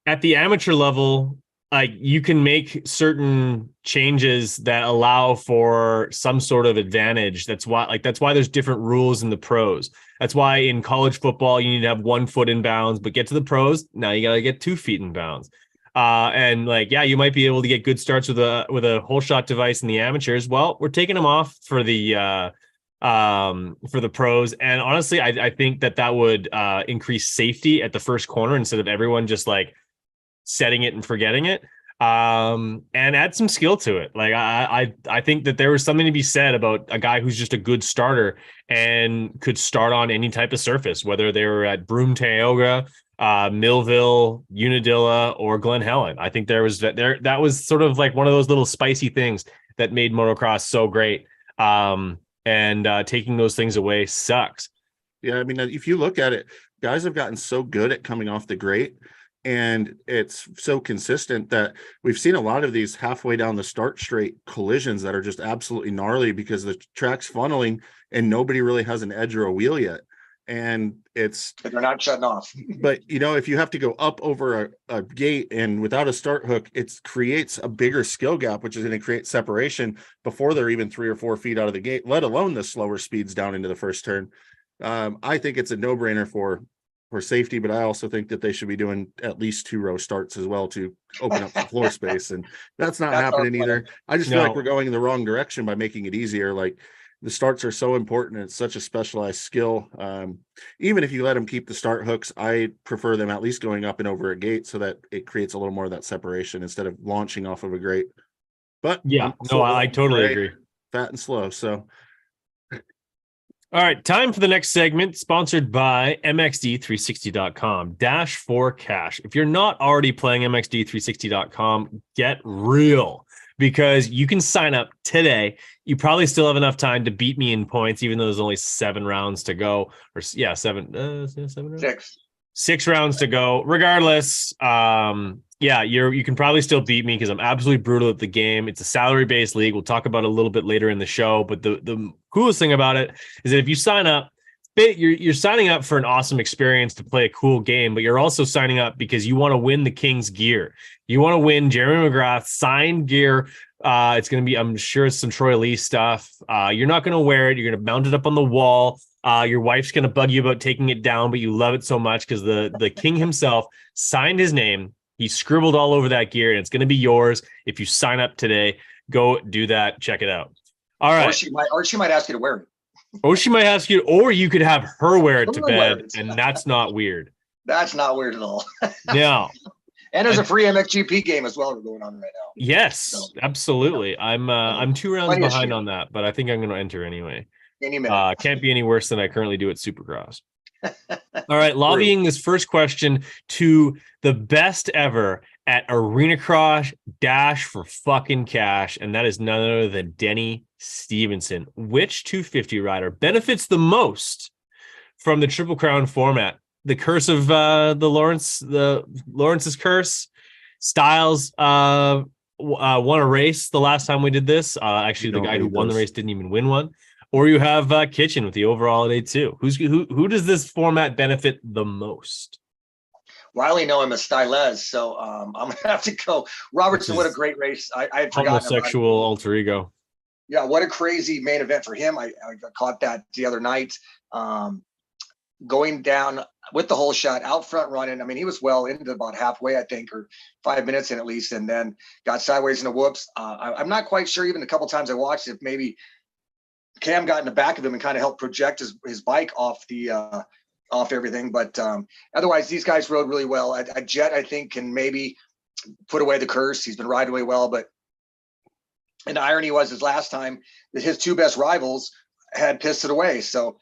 at the amateur level, like you can make certain changes that allow for some sort of advantage. That's why there's different rules in the pros. That's why in college football you need to have 1 foot in bounds, but get to the pros, now you got to get 2 feet in bounds. And like, yeah, you might be able to get good starts with a whole shot device in the amateurs. Well, we're taking them off for the for the pros. And honestly, I think that would increase safety at the first corner instead of everyone just like setting it and forgetting it. And add some skill to it. Like I think that there was something to be said about a guy who's just a good starter and could start on any type of surface, whether they were at Broome, Tioga, Millville, Unadilla, or Glen Helen. I think that was sort of like one of those little spicy things that made motocross so great. And taking those things away sucks. Yeah, I mean, if you look at it, guys have gotten so good at coming off the grate, and it's so consistent that we've seen a lot of these halfway down the start straight collisions that are just absolutely gnarly because the track's funneling and nobody really has an edge or a wheel yet. And they're not shutting off. But if you have to go up over a gate and without a start hook, it creates a bigger skill gap, which is going to create separation before they're even 3 or 4 feet out of the gate, let alone the slower speeds down into the first turn. I think it's a no-brainer for safety, but I also think that they should be doing at least 2 row starts as well to open up the floor space. And that's not happening either. I just feel like we're going in the wrong direction by making it easier. Like, the starts are so important, and it's such a specialized skill. Even if you let them keep the start hooks, I prefer them at least going up and over a gate so that it creates a little more of that separation instead of launching off of a grate. But yeah, no, I totally agree. Fat and slow. So, all right, time for the next segment, sponsored by MXD360.com. Dash for cash. If you're not already playing MXD360.com, get real, because you can sign up today. You probably still have enough time to beat me in points, even though there's only 7 rounds to go. Or 7 rounds? 6 rounds to go. Regardless, you can probably still beat me because I'm absolutely brutal at the game. It's a salary-based league. We'll talk about it a little bit later in the show. But the coolest thing about it is that if you sign up, you're signing up for an awesome experience to play a cool game, but you're also signing up because you want to win the King's gear. You want to win Jeremy McGrath signed gear. It's going to be, I'm sure it's some Troy Lee stuff. You're not going to wear it. You're going to mount it up on the wall. Your wife's going to bug you about taking it down, but you love it so much because the King himself signed his name. He scribbled all over that gear, and it's going to be yours if you sign up today. Go do that. Check it out. All right. Or she might ask you to wear it. Or she might ask you, or you could have her wear it to bed, and that's not weird. That's not weird at all. No. And there's a free MXGP game as well going on right now. Yes, so, absolutely. I'm 2 rounds behind on that, but I think I'm going to enter anyway. Any minute. Can't be any worse than I currently do at Supercross. All right, lobbying this first question to the best ever at Arena Cross Dash for fucking cash, and that is none other than Denny Stevenson. Which 250 rider benefits the most from the Triple Crown format? The curse of Lawrence's curse. Styles won a race the last time we did this. Actually, the guy who won the race didn't even win one. Or you have Kitchen with the overall at A2. Who does this format benefit the most? Well, I only know him as Styles, so I'm gonna have to go. Robertson, what a great race! I had forgotten homosexual alter ego. Yeah, what a crazy main event for him. I caught that the other night. Going down with the whole shot, out front running. I mean, he was well into about halfway, I think, or 5 minutes in at least, and then got sideways in the whoops. I'm not quite sure, even a couple times I watched it, maybe Cam got in the back of him and kind of helped project his bike off everything. But otherwise, these guys rode really well. A Jet, I think, can maybe put away the curse. He's been riding away well, and the irony was his last time that his 2 best rivals had pissed it away. So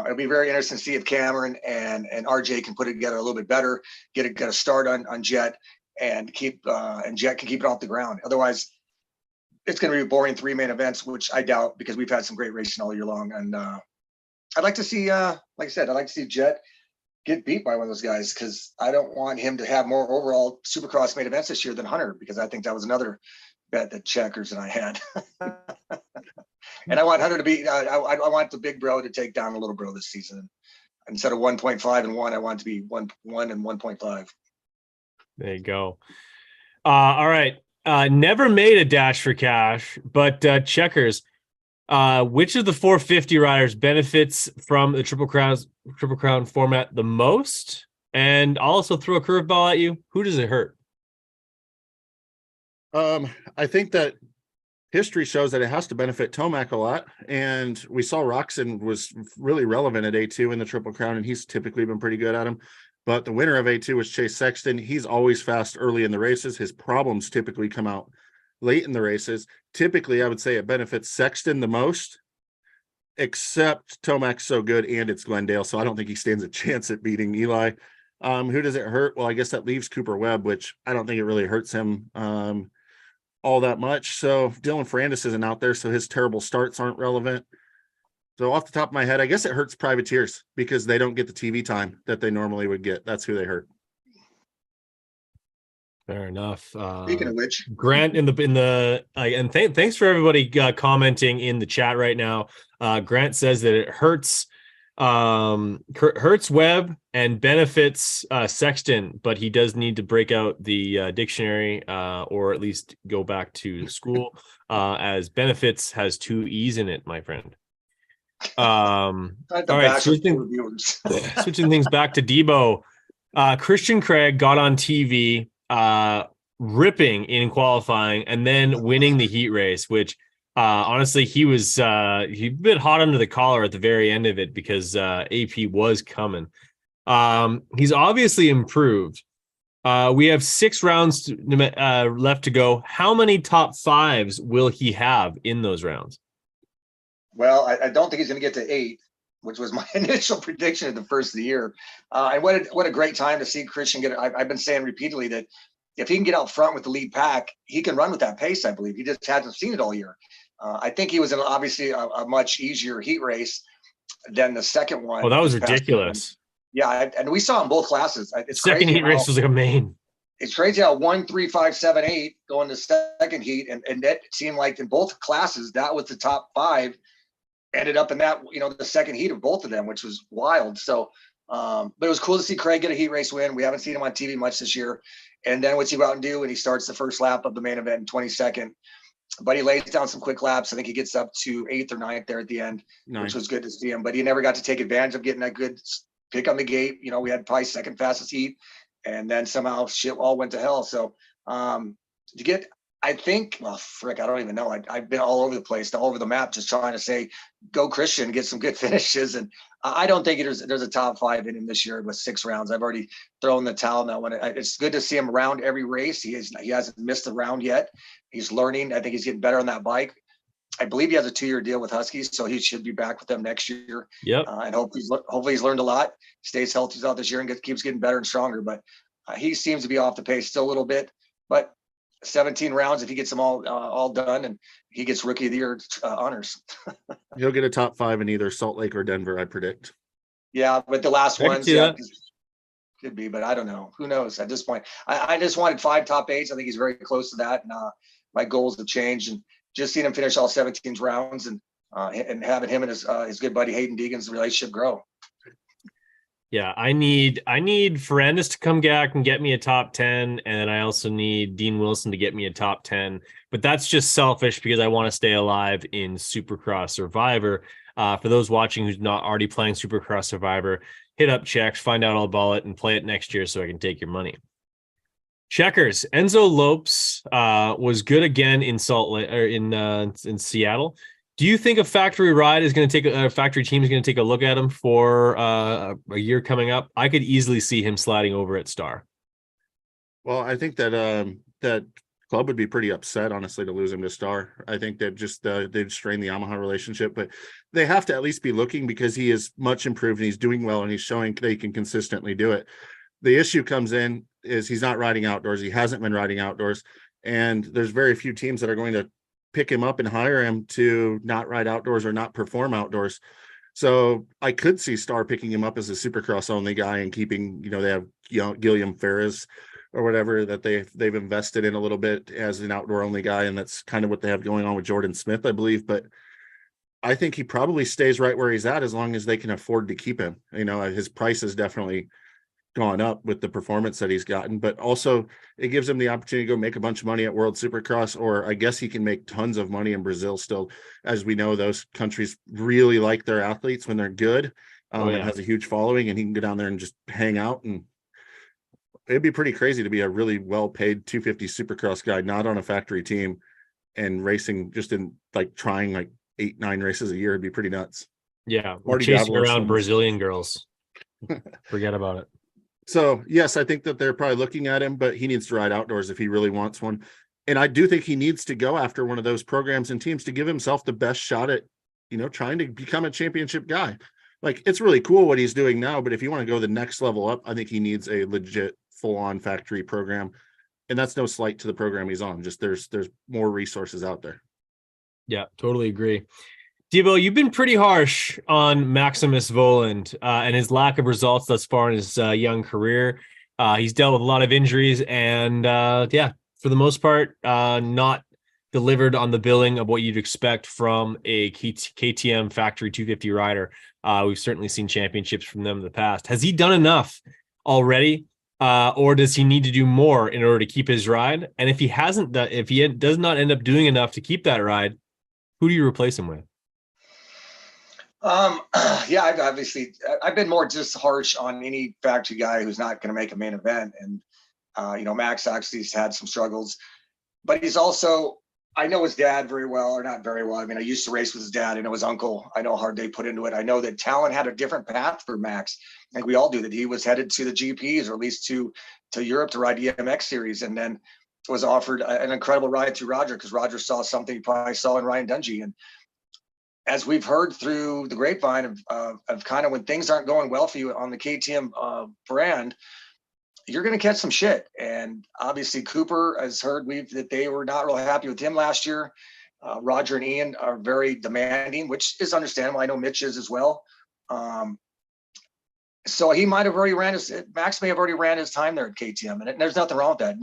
it'll be very interesting to see if Cameron and RJ can put it together a little bit better, get a start on Jet, and Jet can keep it off the ground. Otherwise, it's going to be boring 3 main events, which I doubt, because we've had some great racing all year long. And I'd like to see, like I said, I'd like to see Jet get beat by one of those guys, because I don't want him to have more overall Supercross main events this year than Hunter, because I think that was another bet that Checkers and I had. And I want Hunter to be, I want the big bro to take down the little bro this season. Instead of 1.5 and 1, I want it to be 1 and 1.5. There you go. All right. Never made a dash for cash, but Checkers, which of the 450 riders benefits from the Triple Crown format the most? And I'll also throw a curveball at you. Who does it hurt? I think that history shows that it has to benefit Tomac a lot. And we saw Roxon was really relevant at A2 in the Triple Crown, and he's typically been pretty good at him. But the winner of A2 was Chase Sexton. He's always fast early in the races. His problems typically come out late in the races. Typically, I would say it benefits Sexton the most, except Tomac's so good and it's Glendale. So I don't think he stands a chance at beating Eli. Who does it hurt? Well, I guess that leaves Cooper Webb, which I don't think it really hurts him all that much. So Dylan Ferrandis isn't out there, so his terrible starts aren't relevant. So off the top of my head, I guess it hurts Privateers because they don't get the TV time that they normally would get. That's who they hurt. Fair enough. Speaking of which, Grant and thanks for everybody commenting in the chat right now. Grant says that it hurts Webb and benefits Sexton, but he does need to break out the dictionary or at least go back to school as benefits has two E's in it, my friend. All right, switching things back to Debo. Christian Craig got on TV ripping in qualifying and then winning the heat race, which honestly he was he a bit hot under the collar at the very end of it because AP was coming. He's obviously improved. We have 6 rounds left to go. How many top 5s will he have in those rounds? Well, I don't think he's going to get to 8, which was my initial prediction at the first of the year. And what a great time to see Christian get it. I've been saying repeatedly that if he can get out front with the lead pack, he can run with that pace, I believe. He just hasn't seen it all year. I think he was in obviously a much easier heat race than the second one. Oh, that was ridiculous. Yeah, and we saw in both classes. It's second heat race was like a main. It's crazy how 1, 3, 5, 7, 8 going to second heat, and that seemed like in both classes that was the top 5. Ended up in that, the second heat of both of them, which was wild. So, but it was cool to see Craig get a heat race win. We haven't seen him on TV much this year. And then what's he go out and do when he starts the first lap of the main event in 22nd? But he lays down some quick laps. I think he gets up to 8th or 9th there at the end, which was good to see him. But he never got to take advantage of getting that good pick on the gate. We had probably second fastest heat, and then somehow shit all went to hell. So to get, I think, well, frick, I don't even know. I've been all over the place, all over the map, just trying to say, go Christian, get some good finishes. And I don't think there's a top 5 in him this year with 6 rounds. I've already thrown the towel in that one. It's good to see him around every race. He hasn't missed a round yet. He's learning. I think he's getting better on that bike. I believe he has a 2-year deal with Huskies, so he should be back with them next year. Yep. And hopefully he's learned a lot, stays healthy throughout this year, and keeps getting better and stronger. But he seems to be off the pace still a little bit. But 17 rounds, if he gets them all done, and he gets Rookie of the Year honors. He'll get a top 5 in either Salt Lake or Denver, I predict. Yeah, but the last ones, could be, but I don't know. Who knows at this point? I just wanted 5 top 8s. I think he's very close to that, and my goals have changed. And just seeing him finish all 17 rounds and having him and his good buddy Hayden Deegan's relationship grow. Yeah, I need Ferrandis to come back and get me a top 10, and I also need Dean Wilson to get me a top 10. But that's just selfish because I want to stay alive in Supercross Survivor. For those watching who's not already playing Supercross Survivor, hit up Checks, find out all about it, and play it next year so I can take your money. Checkers, Enzo Lopes was good again in Salt Lake or in Seattle. Do you think a factory ride is going to take a factory team is going to take a look at him for a year coming up? I could easily see him sliding over at Star. Well, I think that that club would be pretty upset, honestly, to lose him to Star. I think that just they've strained the Yamaha relationship, but they have to at least be looking because he is much improved and he's doing well and he's showing they can consistently do it. The issue comes in is he's not riding outdoors. He hasn't been riding outdoors, and there's very few teams that are going to pick him up and hire him to not ride outdoors or not perform outdoors. So I could see Star picking him up as a Supercross only guy and keeping, they have Guillaume Ferris or whatever that they've invested in a little bit as an outdoor only guy. And that's kind of what they have going on with Jordan Smith, I believe. But I think he probably stays right where he's at as long as they can afford to keep him. His price has definitely gone up with the performance that he's gotten, but also it gives him the opportunity to go make a bunch of money at World Supercross, or I guess he can make tons of money in Brazil still. As we know, those countries really like their athletes when they're good. It has a huge following, and he can go down there and just hang out, and it'd be pretty crazy to be a really well-paid 250 Supercross guy, not on a factory team, and racing just in like trying like 8-9 races a year would be pretty nuts. Yeah, we're Already chasing dabble in around some. Brazilian girls. Forget about it. So yes, I think that they're probably looking at him, but he needs to ride outdoors if he really wants one. And I do think he needs to go after one of those programs and teams to give himself the best shot at, trying to become a championship guy. Like, it's really cool what he's doing now, but if you want to go the next level up, I think he needs a legit full-on factory program. And that's no slight to the program he's on. Just there's more resources out there. Yeah, totally agree. Debo, you've been pretty harsh on Maximus Voland and his lack of results thus far in his young career. He's dealt with a lot of injuries and, for the most part, not delivered on the billing of what you'd expect from a KTM factory 250 rider. We've certainly seen championships from them in the past. Has he done enough already, or does he need to do more in order to keep his ride? And if he hasn't, if he does not end up doing enough to keep that ride, who do you replace him with? I've been more just harsh on any factory guy who's not going to make a main event. And, Max actually has had some struggles, but he's also, I know his dad very well, or not very well. I mean, I used to race with his dad. I know his uncle. I know how hard they put into it. I know that Talon had a different path for Max. I think we all do, that he was headed to the GPs, or at least to Europe to ride BigMX series. And then was offered an incredible ride through Roger, because Roger saw something he probably saw in Ryan Dungey. And as we've heard through the grapevine of kind of when things aren't going well for you on the KTM brand, you're going to catch some shit. And obviously Cooper has heard that they were not real happy with him last year. Roger and Ian are very demanding, which is understandable. I know Mitch is as well. So he might have already Max may have already ran his time there at KTM, and there's nothing wrong with that.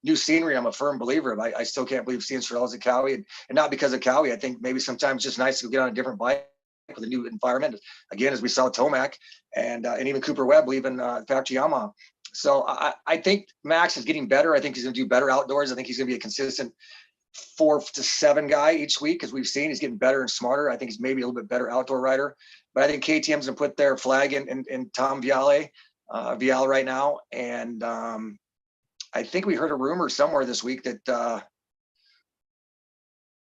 New scenery, I'm a firm believer of. I still can't believe seeing Sorrells at Cowie, and not because of Cowie. I think maybe sometimes it's just nice to get on a different bike with a new environment. Again, as we saw Tomac and even Cooper Webb leaving factory Yamaha. So I think Max is getting better. I think he's going to do better outdoors. I think he's going to be a consistent 4 to 7 guy each week, as we've seen. He's getting better and smarter. I think he's maybe a little bit better outdoor rider. But I think KTM's going to put their flag in Tom Viale right now. And I think we heard a rumor somewhere this week that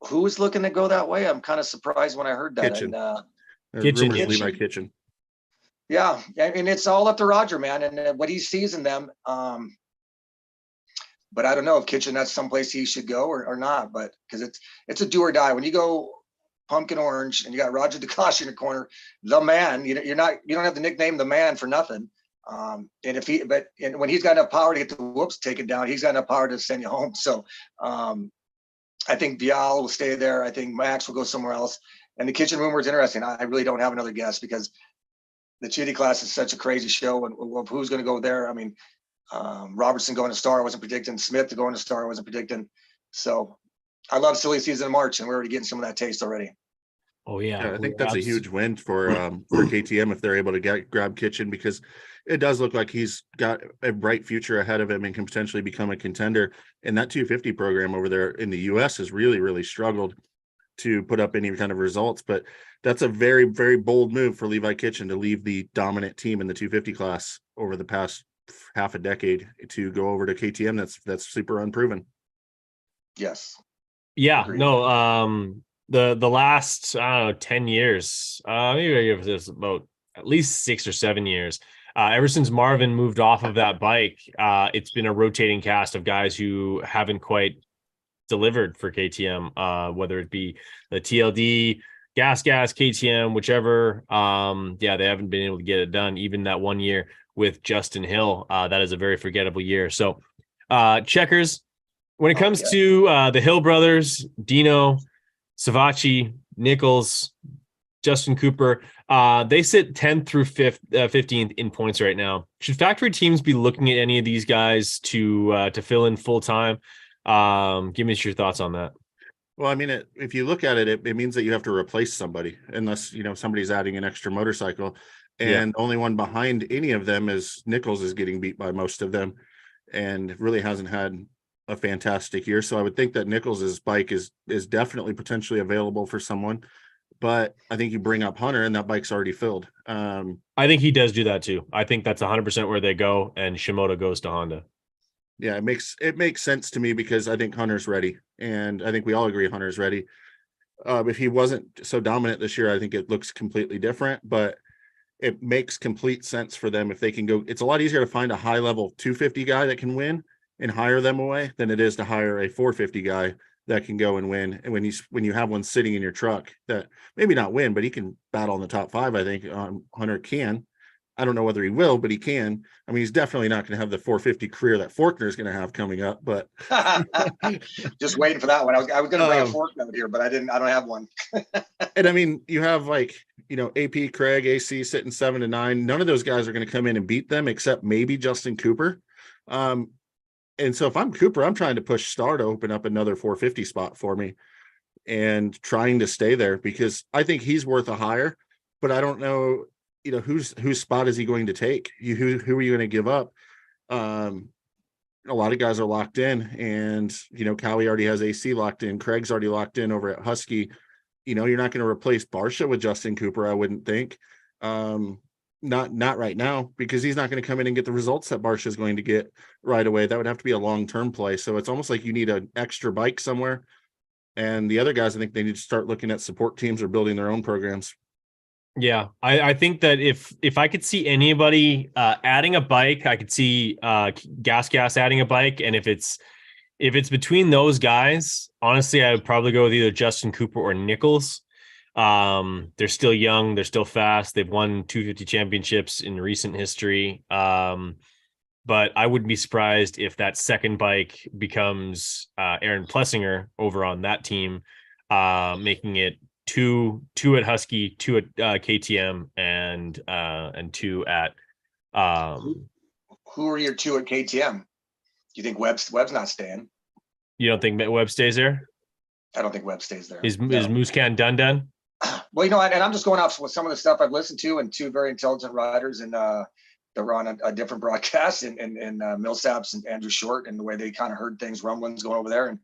who was looking to go that way. I'm kind of surprised when I heard that. Kitchen. And Kitchen. Levi Kitchen. Yeah, and it's all up to Roger, man, and what he sees in them. But I don't know if Kitchen, that's someplace he should go or not. But because it's a do or die. When you go pumpkin orange and you got Roger DeKosh in the corner, the man, you don't have the nickname the man for nothing. And when he's got enough power to get the whoops taken down, he's got enough power to send you home. So I think Vial will stay there. I think Max will go somewhere else. And the Kitchen rumor is interesting. I really don't have another guess, because the Chitty class is such a crazy show, and who's going to go there. I mean, Robertson going to Star, I wasn't predicting. Smith to going to Star, I wasn't predicting. So I love silly season in March, and we're already getting some of that taste already. Oh yeah, I think that's a huge win for KTM if they're able to grab Kitchen, because it does look like he's got a bright future ahead of him and can potentially become a contender. And that 250 program over there in the US has really, really struggled to put up any kind of results. But that's a very, very bold move for Levi Kitchen to leave the dominant team in the 250 class over the past half a decade to go over to KTM. That's super unproven. Yes. Yeah. Agreed. No. The last 10 years, maybe I give this about at least 6 or 7 years. Ever since Marvin moved off of that bike, it's been a rotating cast of guys who haven't quite delivered for KTM, whether it be the TLD, gas, KTM, whichever. They haven't been able to get it done. Even that 1 year with Justin Hill, that is a very forgettable year. So Checkers, when it comes to the Hill brothers, Dino, Savacci, Nichols, Justin Cooper, they sit 10th through 15th in points right now. Should factory teams be looking at any of these guys to fill in full time? Give me your thoughts on that. Well, I mean, if you look at it, it means that you have to replace somebody, unless somebody's adding an extra motorcycle, and the only one behind any of them is Nichols is getting beat by most of them, and really hasn't had a fantastic year. So I would think that Nichols's bike is definitely potentially available for someone, but I think you bring up Hunter and that bike's already filled. I think he does do that too. I think that's 100% where they go, and Shimoda goes to Honda. Yeah, it makes sense to me because I think Hunter's ready, and I think we all agree Hunter's ready. If he wasn't so dominant this year, I think it looks completely different, but it makes complete sense for them if they can go. It's a lot easier to find a high level 250 guy that can win and hire them away than it is to hire a 450 guy that can go and win. And when you have one sitting in your truck that maybe not win, but he can battle in the top five, I think Hunter can. I don't know whether he will, but he can. I mean, he's definitely not going to have the 450 career that Forkner is going to have coming up. But just waiting for that one. I was going to bring a fork out here, but I didn't. I don't have one. And I mean, you have like, AP, Craig, AC sitting 7 to 9. None of those guys are going to come in and beat them except maybe Justin Cooper. And so if I'm Cooper, I'm trying to push Star to open up another 450 spot for me and trying to stay there because I think he's worth a hire, but I don't know, whose spot is he going to take? Who are you going to give up? A lot of guys are locked in, and Cowie already has AC locked in. Craig's already locked in over at Husky. You're not going to replace Barsha with Justin Cooper, I wouldn't think. Not right now, because he's not going to come in and get the results that Barsha is going to get right away. That would have to be a long-term play. So it's almost like you need an extra bike somewhere. And the other guys, I think they need to start looking at support teams or building their own programs. Yeah, I think that if I could see anybody adding a bike, I could see Gas adding a bike, and if it's between those guys, honestly, I would probably go with either Justin Cooper or Nichols. They're still young, they're still fast. They've won 250 championships in recent history. But I wouldn't be surprised if that second bike becomes Aaron Plessinger over on that team, making it two at Husky, two at KTM, and two at Who are your two at KTM? Do you think Webb's not staying? You don't think Webb stays there? I don't think Webb stays there. Is Moose Can done? Well, and I'm just going off with some of the stuff I've listened to, and two very intelligent riders, and they're on a different broadcast, and Millsaps and Andrew Short, and the way they kind of heard things, rumblings going over there, and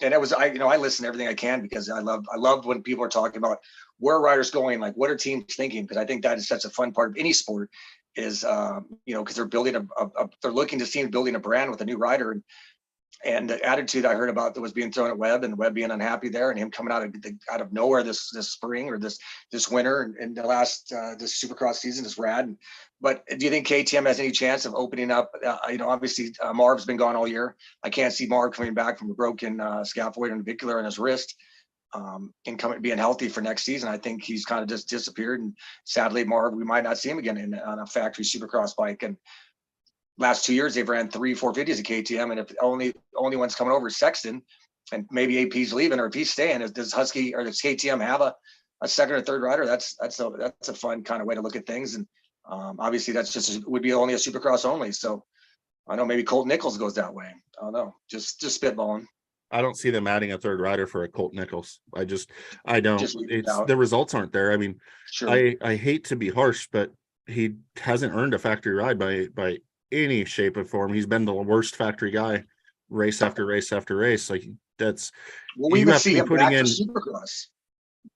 and it was I listen to everything I can because I love when people are talking about where are riders going, like what are teams thinking, because I think that is such a fun part of any sport is because they're building they're looking to see building a brand with a new rider, and the attitude I heard about that was being thrown at Webb, and Webb being unhappy there, and him coming out of nowhere this spring or this winter and the last this Supercross season is rad. But do you think KTM has any chance of opening up? Obviously Marv's been gone all year. I can't see Marv coming back from a broken scaphoid and navicular in his wrist and being healthy for next season. I think he's kind of just disappeared, and sadly Marv, we might not see him again on a factory Supercross bike. And last 2 years they've ran 3 450s at KTM, and if only one's coming over is Sexton, and maybe AP's leaving, or if he's staying, does Husky or does KTM have a second or third rider? That's a fun kind of way to look at things. And obviously that's would be only a Supercross only. So I know maybe Colt Nichols goes that way. I don't know, just spitballing. I don't see them adding a third rider for a Colt Nichols. I don't. It's the results aren't there. I mean, sure. I hate to be harsh, but he hasn't earned a factory ride by any shape or form. He's been the worst factory guy race after race after race. Like that's we even see him putting in Supercross.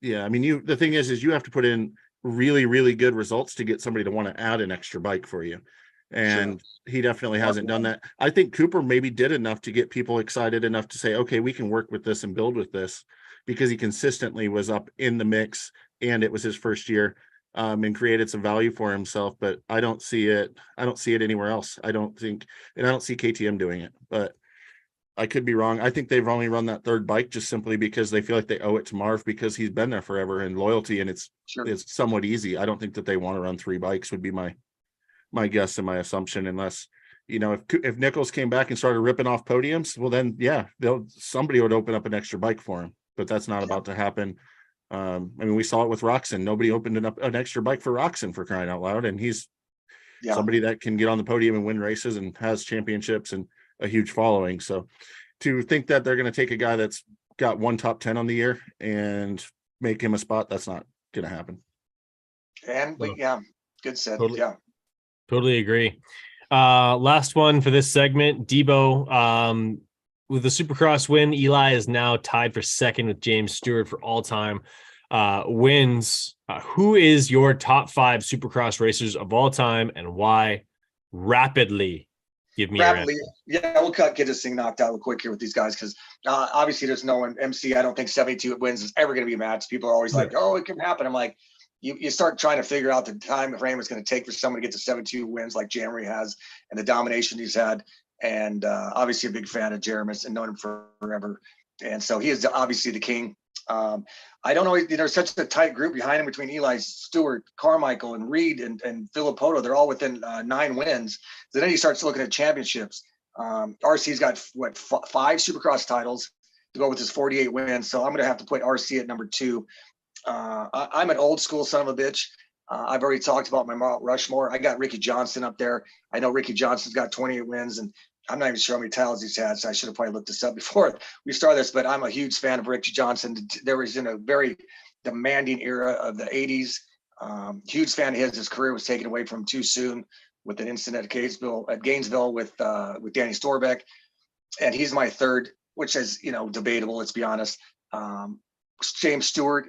Yeah, I mean, the thing is you have to put in really, really good results to get somebody to want to add an extra bike for you. And he definitely hasn't done that. I think Cooper maybe did enough to get people excited enough to say, okay, we can work with this and build with this, because he consistently was up in the mix and it was his first year. And created some value for himself, but I don't see it anywhere else. I don't see KTM doing it, but I could be wrong. I think they've only run that third bike just simply because they feel like they owe it to Marv because he's been there forever and loyalty, and it's somewhat easy. I don't think that they want to run 3 bikes would be my guess and my assumption, unless, if Nichols came back and started ripping off podiums, well then, yeah, somebody would open up an extra bike for him, but that's not about to happen. I mean, we saw it with Roxon. Nobody opened up an extra bike for Roxon, for crying out loud. And he's somebody that can get on the podium and win races and has championships and a huge following. So to think that they're going to take a guy that's got 1 top 10 on the year and make him a spot, that's not going to happen. And good set. Totally agree. Last one for this segment, Debo, with the Supercross win, Eli is now tied for second with James Stewart for all-time wins. Who is your top 5 Supercross racers of all time and why? Rapidly. give me your Rapidly, yeah, we'll get this thing knocked out real quick here with these guys because obviously there's no one MC. I don't think 72 wins is ever going to be a match. People are always like, "Oh, it can happen." I'm like, you start trying to figure out the time frame it's going to take for someone to get to 72 wins like Jeremy has and the domination he's had. And obviously a big fan of Jeremy's and known him forever. And so he is obviously the king. I don't know. There's such a tight group behind him between Eli Stewart, Carmichael, and Reed and Filippoto. They're all within 9 wins. So then he starts looking at championships. RC's got 5 Supercross titles to go with his 48 wins. So I'm going to have to put RC at number 2. I'm an old school son of a bitch. I've already talked about my Mount Rushmore. I got Ricky Johnson up there. I know Ricky Johnson's got 28 wins, and I'm not even sure how many titles he's had, so I should have probably looked this up before we started this, but I'm a huge fan of Ricky Johnson. There was in a very demanding era of the 80s. Huge fan of his. His career was taken away from him too soon with an incident at Gainesville with Danny Storbeck. And he's my third, which is, debatable, let's be honest. James Stewart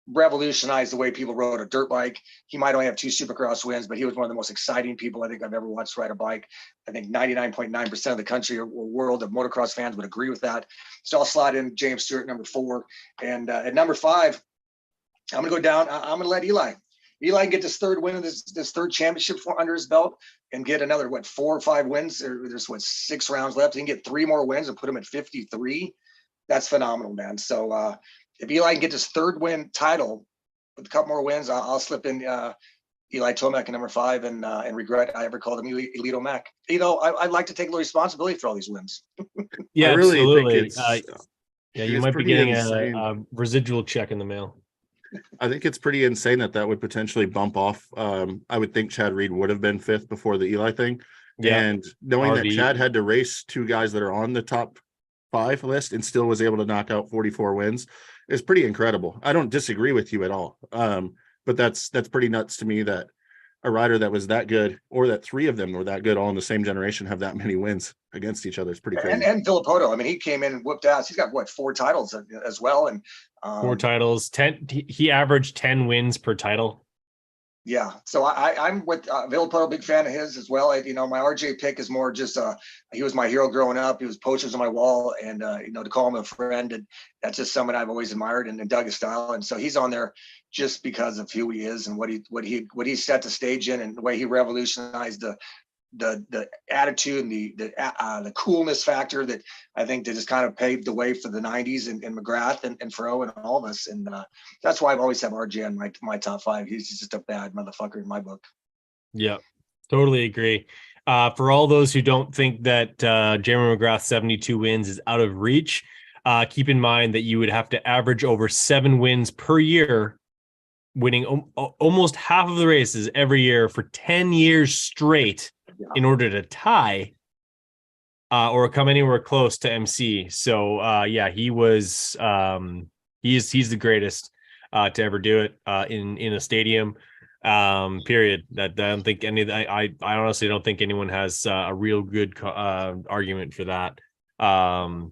revolutionized the way people rode a dirt bike. He might only have 2 Supercross wins, but he was one of the most exciting people I think I've ever watched ride a bike. I think 99.9% of the country or world of motocross fans would agree with that. So I'll slide in James Stewart number 4. And at number 5, I'm going to go down. I'm going to let Eli can get this third win of this third championship under his belt and get another, 4 or 5 wins. There's 6 rounds left. He can get 3 more wins and put him at 53. That's phenomenal, man. So, if Eli can get his third win title with a couple more wins, I'll slip in Eli Tomac at number 5 and regret I ever called him Elito Mac. I'd like to take a little responsibility for all these wins. Yeah, I really absolutely. think You might be getting a residual check in the mail. I think it's pretty insane that would potentially bump off. I would think Chad Reed would have been 5th before the Eli thing. Yeah. And knowing that Chad had to race 2 guys that are on the top 5 list and still was able to knock out 44 wins is pretty incredible. I don't disagree with you at all. But that's pretty nuts to me that a rider that was that good, or that 3 of them were that good all in the same generation, have that many wins against each other. It's pretty crazy. And Filippoto, I mean, he came in and whooped ass. He's got 4 titles as well. And 4 titles, 10. He averaged 10 wins per title. Yeah, so I'm with Filippoto, big fan of his as well. My RJ pick is more just he was my hero growing up. He was posters on my wall, and to call him a friend, and that's just someone I've always admired and dug his style. And so he's on there just because of who he is and what he set the stage in, and the way he revolutionized the attitude and the coolness factor that I think that just kind of paved the way for the 90s and McGrath and Fro and all of us. And that's why I've always have RJ in my top 5. He's just a bad motherfucker in my book. Yeah, totally agree. For all those who don't think that Jeremy McGrath's 72 wins is out of reach, keep in mind that you would have to average over 7 wins per year, winning almost half of the races every year for 10 years straight in order to tie or come anywhere close to MC. So he was he's the greatest to ever do it in a stadium. Period. That I don't think I honestly don't think anyone has a real good argument for that.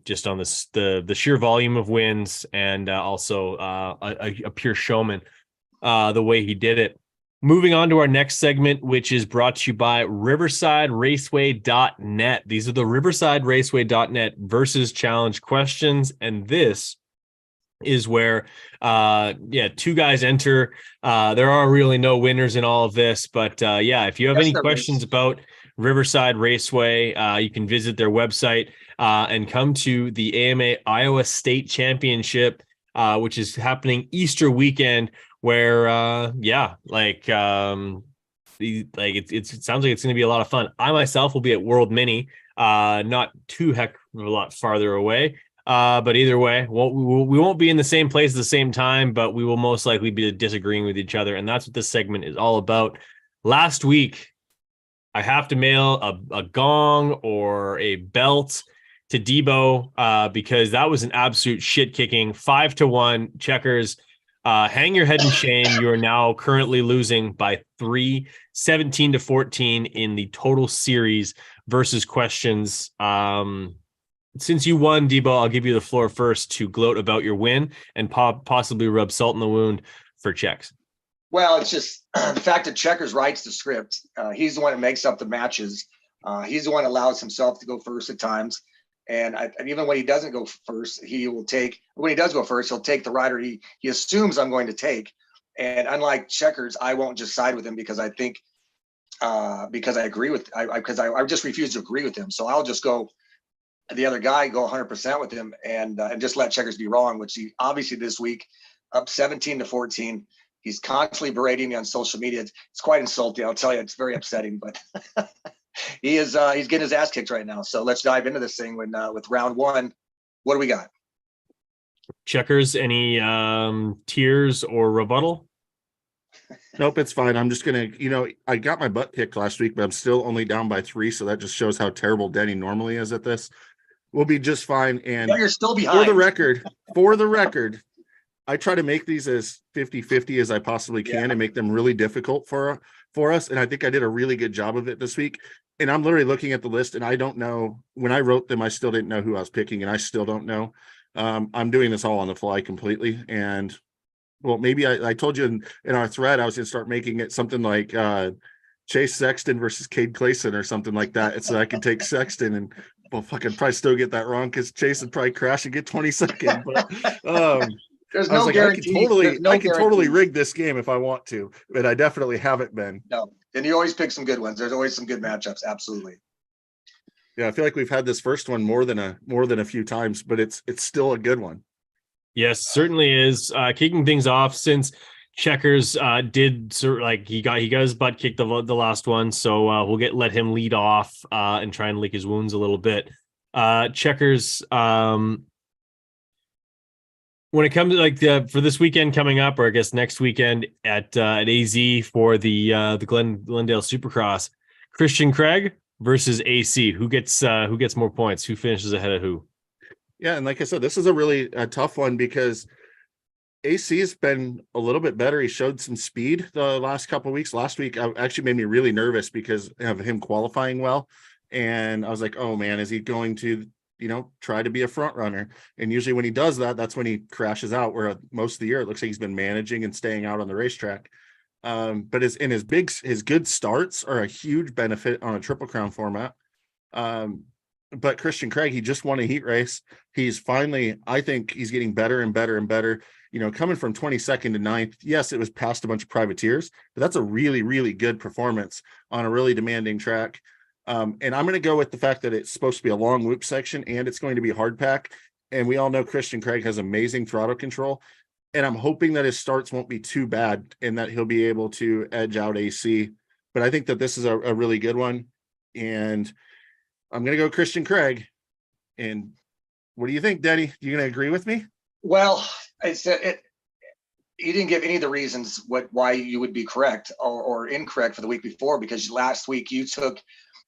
Just on the sheer volume of wins and also a pure showman, the way he did it. Moving on to our next segment, which is brought to you by RiversideRaceway.net. These are the RiversideRaceway.net versus challenge questions. And this is where, 2 guys enter. There are really no winners in all of this. But if you have any questions about Riverside Raceway, you can visit their website and come to the AMA Iowa State Championship, which is happening Easter weekend. Where it sounds like it's going to be a lot of fun. I myself will be at World Mini, not too heck of a lot farther away, but either way, we won't be in the same place at the same time, but we will most likely be disagreeing with each other, and that's what this segment is all about. Last week, I have to mail a gong or a belt to Debo because that was an absolute shit kicking. 5-1 Checkers. Hang your head in shame. You are now currently losing by 3, 17-14 in the total series versus questions. Since you won, Debo, I'll give you the floor first to gloat about your win and possibly rub salt in the wound for Checks. Well, it's just the fact that Checkers writes the script. He's the one that makes up the matches. He's the one that allows himself to go first at times. And even when he doesn't go first, when he does go first, he'll take the rider he assumes I'm going to take. And unlike Checkers, I won't just side with him because I think, because I agree with, because I just refuse to agree with him. So I'll just go the other guy, go 100% with him and just let Checkers be wrong, which he obviously this week up 17-14. He's constantly berating me on social media. It's quite insulting. I'll tell you, it's very upsetting, but he's getting his ass kicked right now. So let's dive into this thing with round one. What do we got? Checkers, any tears or rebuttal? Nope, it's fine. I'm just gonna, I got my butt kicked last week, but I'm still only down by 3, so that just shows how terrible Denny normally is at this. We'll be just fine. And you're still behind. For the record, I try to make these as 50-50 as I possibly can and make them really difficult for us. And I think I did a really good job of it this week. And I'm literally looking at the list and I don't know, when I wrote them, I still didn't know who I was picking and I still don't know. I'm doing this all on the fly completely. And well, maybe I told you in our thread, I was going to start making it something like Chase Sexton versus Cade Clayson or something like that. And so I can take Sexton and fucking probably still get that wrong because Chase would probably crash and get 22nd. But there's no guarantee. I can totally rig this game if I want to, but I definitely haven't been. No, and you always pick some good ones. There's always some good matchups. Absolutely. Yeah, I feel like we've had this first one more than a few times, but it's still a good one. Yes, certainly is. Kicking things off since Checkers did he got his butt kicked the last one, so we'll let him lead off and try and lick his wounds a little bit. Checkers, when it comes to for this weekend coming up, or I guess next weekend at AZ for the Glendale Supercross, Christian Craig versus AC, who gets more points? Who finishes ahead of who? Yeah, and like I said, this is a really tough one because AC has been a little bit better. He showed some speed the last couple of weeks. Last week actually made me really nervous because of him qualifying well, and I was like, oh man, is he going to try to be a front runner? And usually when he does that, that's when he crashes out, where most of the year it looks like he's been managing and staying out on the racetrack. But his good starts are a huge benefit on a Triple Crown format. But Christian Craig, he just won a heat race. He's finally, I think he's getting better and better and better. Coming from 22nd to 9th, yes, it was past a bunch of privateers, but that's a really, really good performance on a really demanding track. And I'm going to go with the fact that it's supposed to be a long loop section and it's going to be hard pack. And we all know Christian Craig has amazing throttle control. And I'm hoping that his starts won't be too bad and that he'll be able to edge out AC. But I think that this is a really good one. And I'm going to go Christian Craig. And what do you think, Denny? You going to agree with me? Well, you didn't give any of the reasons why you would be correct or incorrect for the week before, because last week you took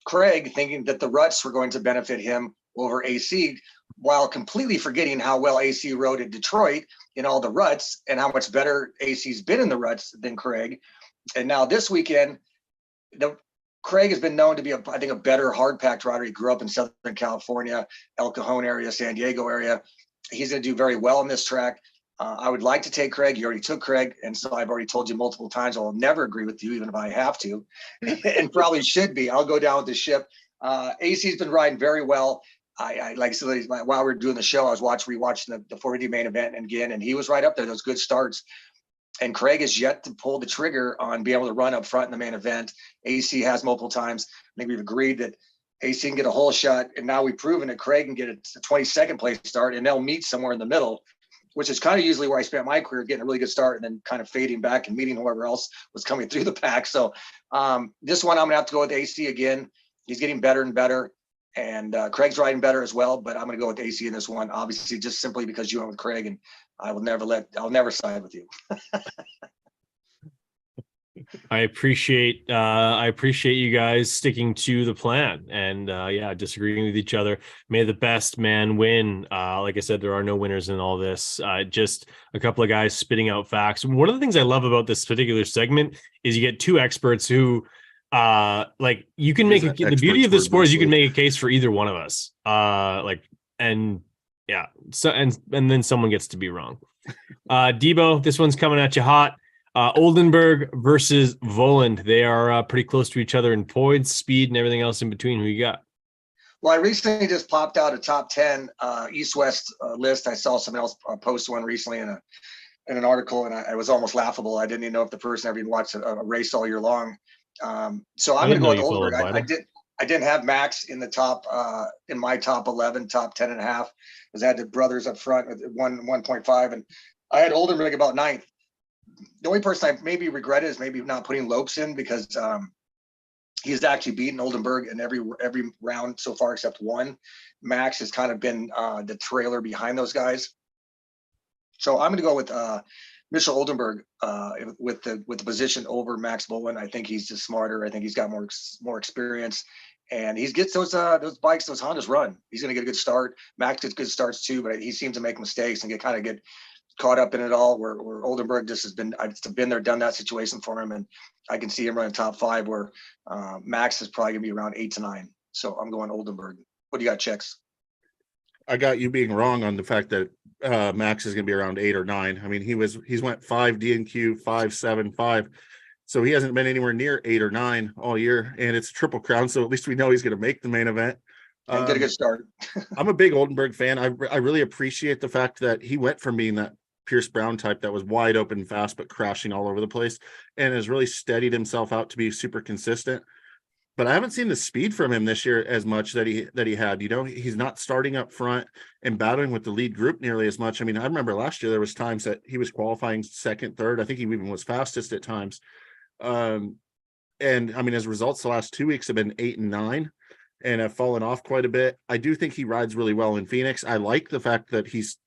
Craig thinking that the ruts were going to benefit him over AC, while completely forgetting how well AC rode at Detroit in all the ruts and how much better AC's been in the ruts than Craig. And now this weekend, Craig has been known to be, I think, a better hard packed rider. He grew up in Southern California, El Cajon area, San Diego area. He's going to do very well on this track. I would like to take Craig. You already took Craig. And so I've already told you multiple times, I'll never agree with you, even if I have to, and probably should be. I'll go down with the ship. AC's been riding very well. I like, so while we were doing the show, I was rewatching the 480 main event again, and he was right up there, those good starts. And Craig is yet to pull the trigger on being able to run up front in the main event. AC has multiple times. I think we've agreed that AC can get a whole shot, and now we've proven that Craig can get a 22nd place start, and they'll meet somewhere in the middle, which is kind of usually where I spent my career, getting a really good start and then kind of fading back and meeting whoever else was coming through the pack. So this one, I'm going to have to go with AC again. He's getting better and better, and Craig's riding better as well, but I'm going to go with AC in this one, obviously, just simply because you went with Craig, and I'll never side with you. I appreciate you guys sticking to the plan and disagreeing with each other. May the best man win. Like I said, there are no winners in all this. Just a couple of guys spitting out facts. One of the things I love about this particular segment is you get two experts who you can make the beauty of the sport is you can make a case for either one of us. And then someone gets to be wrong. Debo, this one's coming at you hot. Oldenburg versus Voland. They are pretty close to each other in points, speed, and everything else in between. Who you got? Well, I recently just popped out a top 10 East-West list. I saw someone else post one recently in an article, and I was almost laughable. I didn't even know if the person ever even watched a race all year long. So I'm going to go with Oldenburg. I didn't have Max in the top in my top 11, top 10 and a half, because I had the brothers up front with 1.5, and I had Oldenburg about ninth. The only person I maybe regretted is maybe not putting Lopes in, because he's actually beaten Oldenburg in every round so far except one. Max has kind of been the trailer behind those guys. So I'm going to go with Mitchell Oldenburg with the position over Max Bowen. I think he's just smarter. I think he's got more experience, and he gets those bikes, those Hondas run. He's going to get a good start. Max gets good starts too, but he seems to make mistakes and get caught up in it all. Where Oldenburg just has been there, done that situation for him, and I can see him running top 5. Where Max is probably going to be around 8 to 9. So I'm going Oldenburg. What do you got, Checks? I got you being wrong on the fact that Max is going to be around 8 or 9. I mean, he's went 5 D&Q, 5, 7, 5. So he hasn't been anywhere near 8 or 9 all year, and it's a Triple Crown. So at least we know he's going to make the main event. And get a good start. I'm a big Oldenburg fan. I really appreciate the fact that he went from being that Pierce Brown type that was wide open fast, but crashing all over the place, and has really steadied himself out to be super consistent. But I haven't seen the speed from him this year as much that he had. You know, he's not starting up front and battling with the lead group nearly as much. I mean, I remember last year there was times that he was qualifying second, third. I think he even was fastest at times. And I mean, his results the last 2 weeks have been 8 and 9 and have fallen off quite a bit. I do think he rides really well in Phoenix. I like the fact that he's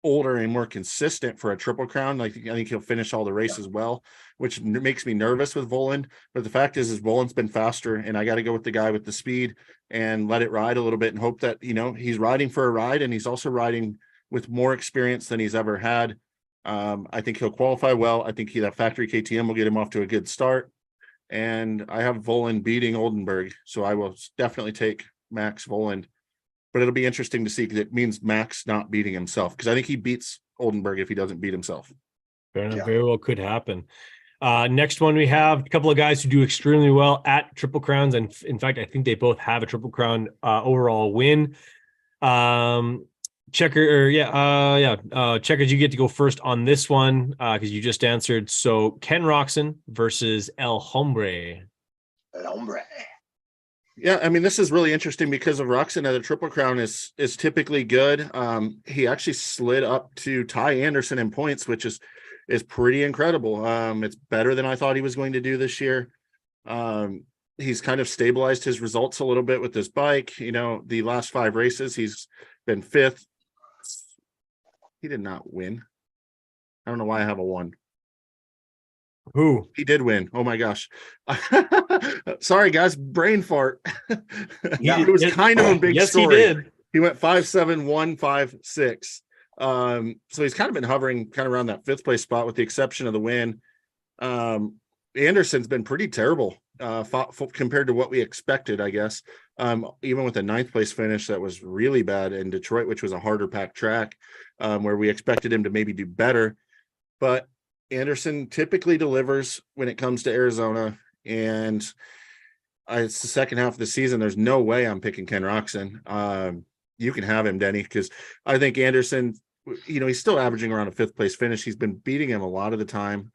older and more consistent for a Triple Crown. I think he'll finish all the races well, which makes me nervous with Voland. But the fact is Voland's been faster, and I got to go with the guy with the speed and let it ride a little bit and hope that, you know, he's riding for a ride, and he's also riding with more experience than he's ever had. I think he'll qualify well. I think that factory KTM will get him off to a good start. And I have Voland beating Oldenburg, so I will definitely take Max Voland. But it'll be interesting to see, because it means Max not beating himself, because I think he beats Oldenburg if he doesn't beat himself. Fair enough. Yeah. Very well could happen. Next one, we have a couple of guys who do extremely well at Triple Crowns, and in fact, I think they both have a Triple Crown overall win. Checkers, you get to go first on this one because you just answered. So Ken Roczen versus El Hombre. El Hombre. Yeah, I mean, this is really interesting because of Roczen at the Triple Crown is typically good. He actually slid up to Ty Anderson in points, which is pretty incredible. It's better than I thought he was going to do this year. He's kind of stabilized his results a little bit with this bike. You know, the last 5 races, he's been 5th. He did not win. I don't know why I have a 1. Who? He did win. Oh my gosh. Sorry guys, brain fart. Yeah, it was kind of a big story. He did. He went 5-7, 1-5-6. So he's kind of been hovering kind of around that 5th place spot with the exception of the win. Anderson's been pretty terrible compared to what we expected, I guess. Even with a 9th place finish that was really bad in Detroit, which was a harder packed track, where we expected him to maybe do better. But Anderson typically delivers when it comes to Arizona, and it's the second half of the season. There's no way I'm picking Ken Roczen. You can have him, Denny, because I think Anderson, you know, he's still averaging around a 5th place finish. He's been beating him a lot of the time.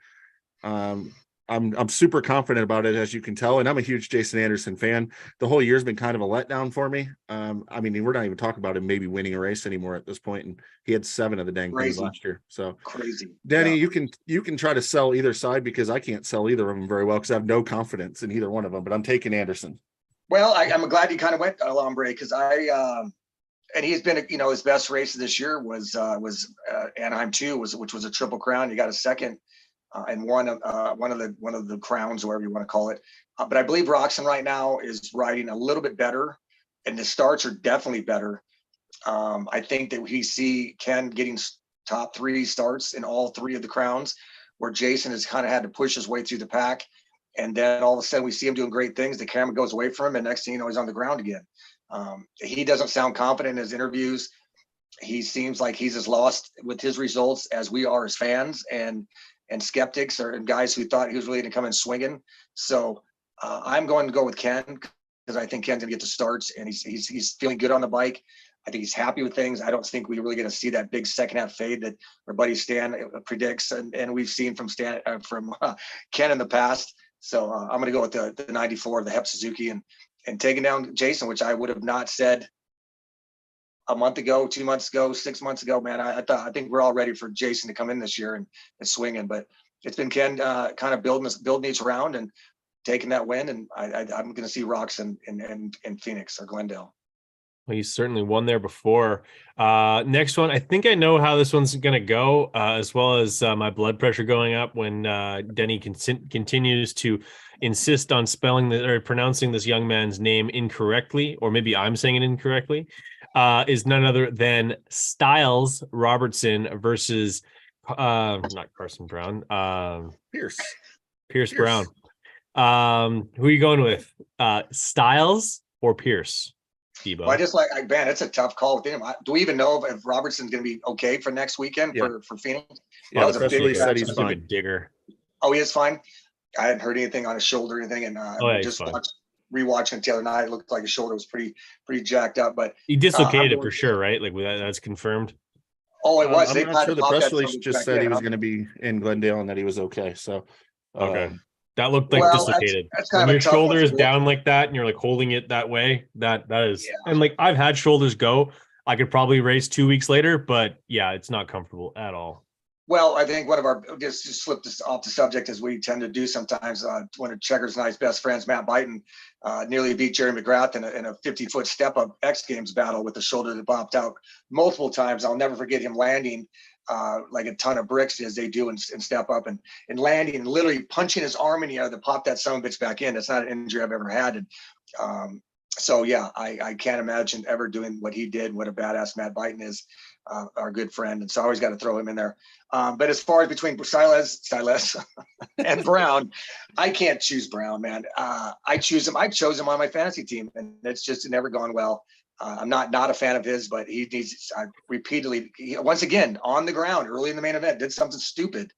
I'm super confident about it, as you can tell, and I'm a huge Jason Anderson fan. The whole year's been kind of a letdown for me. I mean, we're not even talking about him maybe winning a race anymore at this point, and he had 7 of the dang things last year. So crazy, Denny. Yeah. You can try to sell either side, because I can't sell either of them very well because I have no confidence in either one of them. But I'm taking Anderson. Well, I'm glad you kind of went El Hombre, because and he's been, you know, his best race this year was Anaheim 2, which was a Triple Crown. You got a second. And one of the crowns, whatever you want to call it. But I believe Roczen right now is riding a little bit better, and the starts are definitely better. I think that we see Ken getting top 3 starts in all 3 of the crowns, where Jason has kind of had to push his way through the pack. And then all of a sudden we see him doing great things. The camera goes away from him, and next thing you know, he's on the ground again. He doesn't sound confident in his interviews. He seems like he's as lost with his results as we are as fans. And and skeptics and guys who thought he was really going to come in swinging. So I'm going to go with Ken because I think Ken's going to get the starts, and he's feeling good on the bike. I think he's happy with things. I don't think we're really going to see that big second half fade that our buddy Stan predicts, and we've seen from Ken in the past. So I'm going to go with the 94, the Hep Suzuki, and taking down Jason, which I would have not said a month ago, 2 months ago, 6 months ago. Man, I think we're all ready for Jason to come in this year and swinging. But it's been Ken kind of building each round and taking that win, and I'm going to see Rocks in Phoenix or Glendale. Well, he's certainly won there before. Next one, I think I know how this one's going to go, as well as my blood pressure going up when Denny continues to insist on spelling or pronouncing this young man's name incorrectly, or maybe I'm saying it incorrectly, is none other than Styles Robertson versus not Carson Brown, Pierce Brown. Who are you going with? Styles or Pierce? Well, I just man, it's a tough call with him. Do we even know if Robertson's going to be okay for next weekend for Phoenix? Yeah, that was a big said he's fine. A digger. Oh, he is fine. I hadn't heard anything on his shoulder or anything, and just rewatching it the other night. It looked like his shoulder was pretty jacked up, but he dislocated it for sure, right? Like that's confirmed. Oh, it was. I'm not sure. The press release just said he was going to be in Glendale and that he was okay. So okay. That looked like dislocated. That's when your shoulder is down like that and you're like holding it that way. That is, and like I've had shoulders go. I could probably race 2 weeks later, but yeah, it's not comfortable at all. Well, I think one of our just slipped us off the subject as we tend to do sometimes. One of Checkers and I's best friends, Matt Byton, nearly beat Jerry McGrath in a 50-foot step up X Games battle with a shoulder that popped out multiple times. I'll never forget him landing like a ton of bricks as they do and step up and landing and literally punching his arm in the air to pop that son of a bitch back in. That's not an injury I've ever had. And so yeah, I can't imagine ever doing what he did. What a badass Matt Byton is, our good friend. And so I always got to throw him in there. But as far as between Silas and Brown, I can't choose Brown, man. I choose him. I chose him on my fantasy team, and it's just never gone well. I'm not a fan of his, but he needs repeatedly, once again, on the ground early in the main event, did something stupid.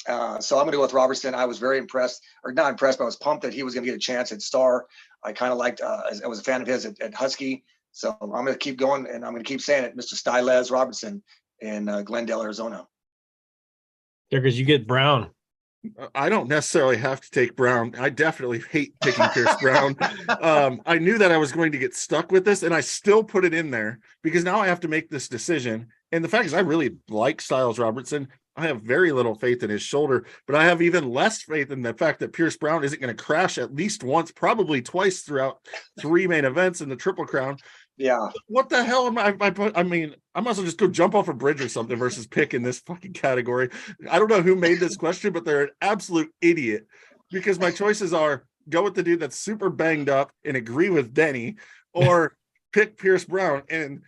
So I'm going to go with Robertson. I was very impressed, or not impressed, but I was pumped that he was going to get a chance at Star. I kind of liked, I was a fan of his at Husky. So I'm going to keep going, and I'm going to keep saying it, Mr. Styles Robertson in Glendale, Arizona. Yeah, because you get Brown. I don't necessarily have to take Brown. I definitely hate picking Pierce Brown. I knew that I was going to get stuck with this, and I still put it in there because now I have to make this decision. And the fact is, I really like Styles Robertson. I have very little faith in his shoulder, but I have even less faith in the fact that Pierce Brown isn't going to crash at least once, probably twice throughout 3 main events in the Triple Crown. Yeah. What the hell am I mean, I might as well just go jump off a bridge or something versus pick in this fucking category. I don't know who made this question, but they're an absolute idiot because my choices are go with the dude that's super banged up and agree with Denny, or pick Pierce Brown. And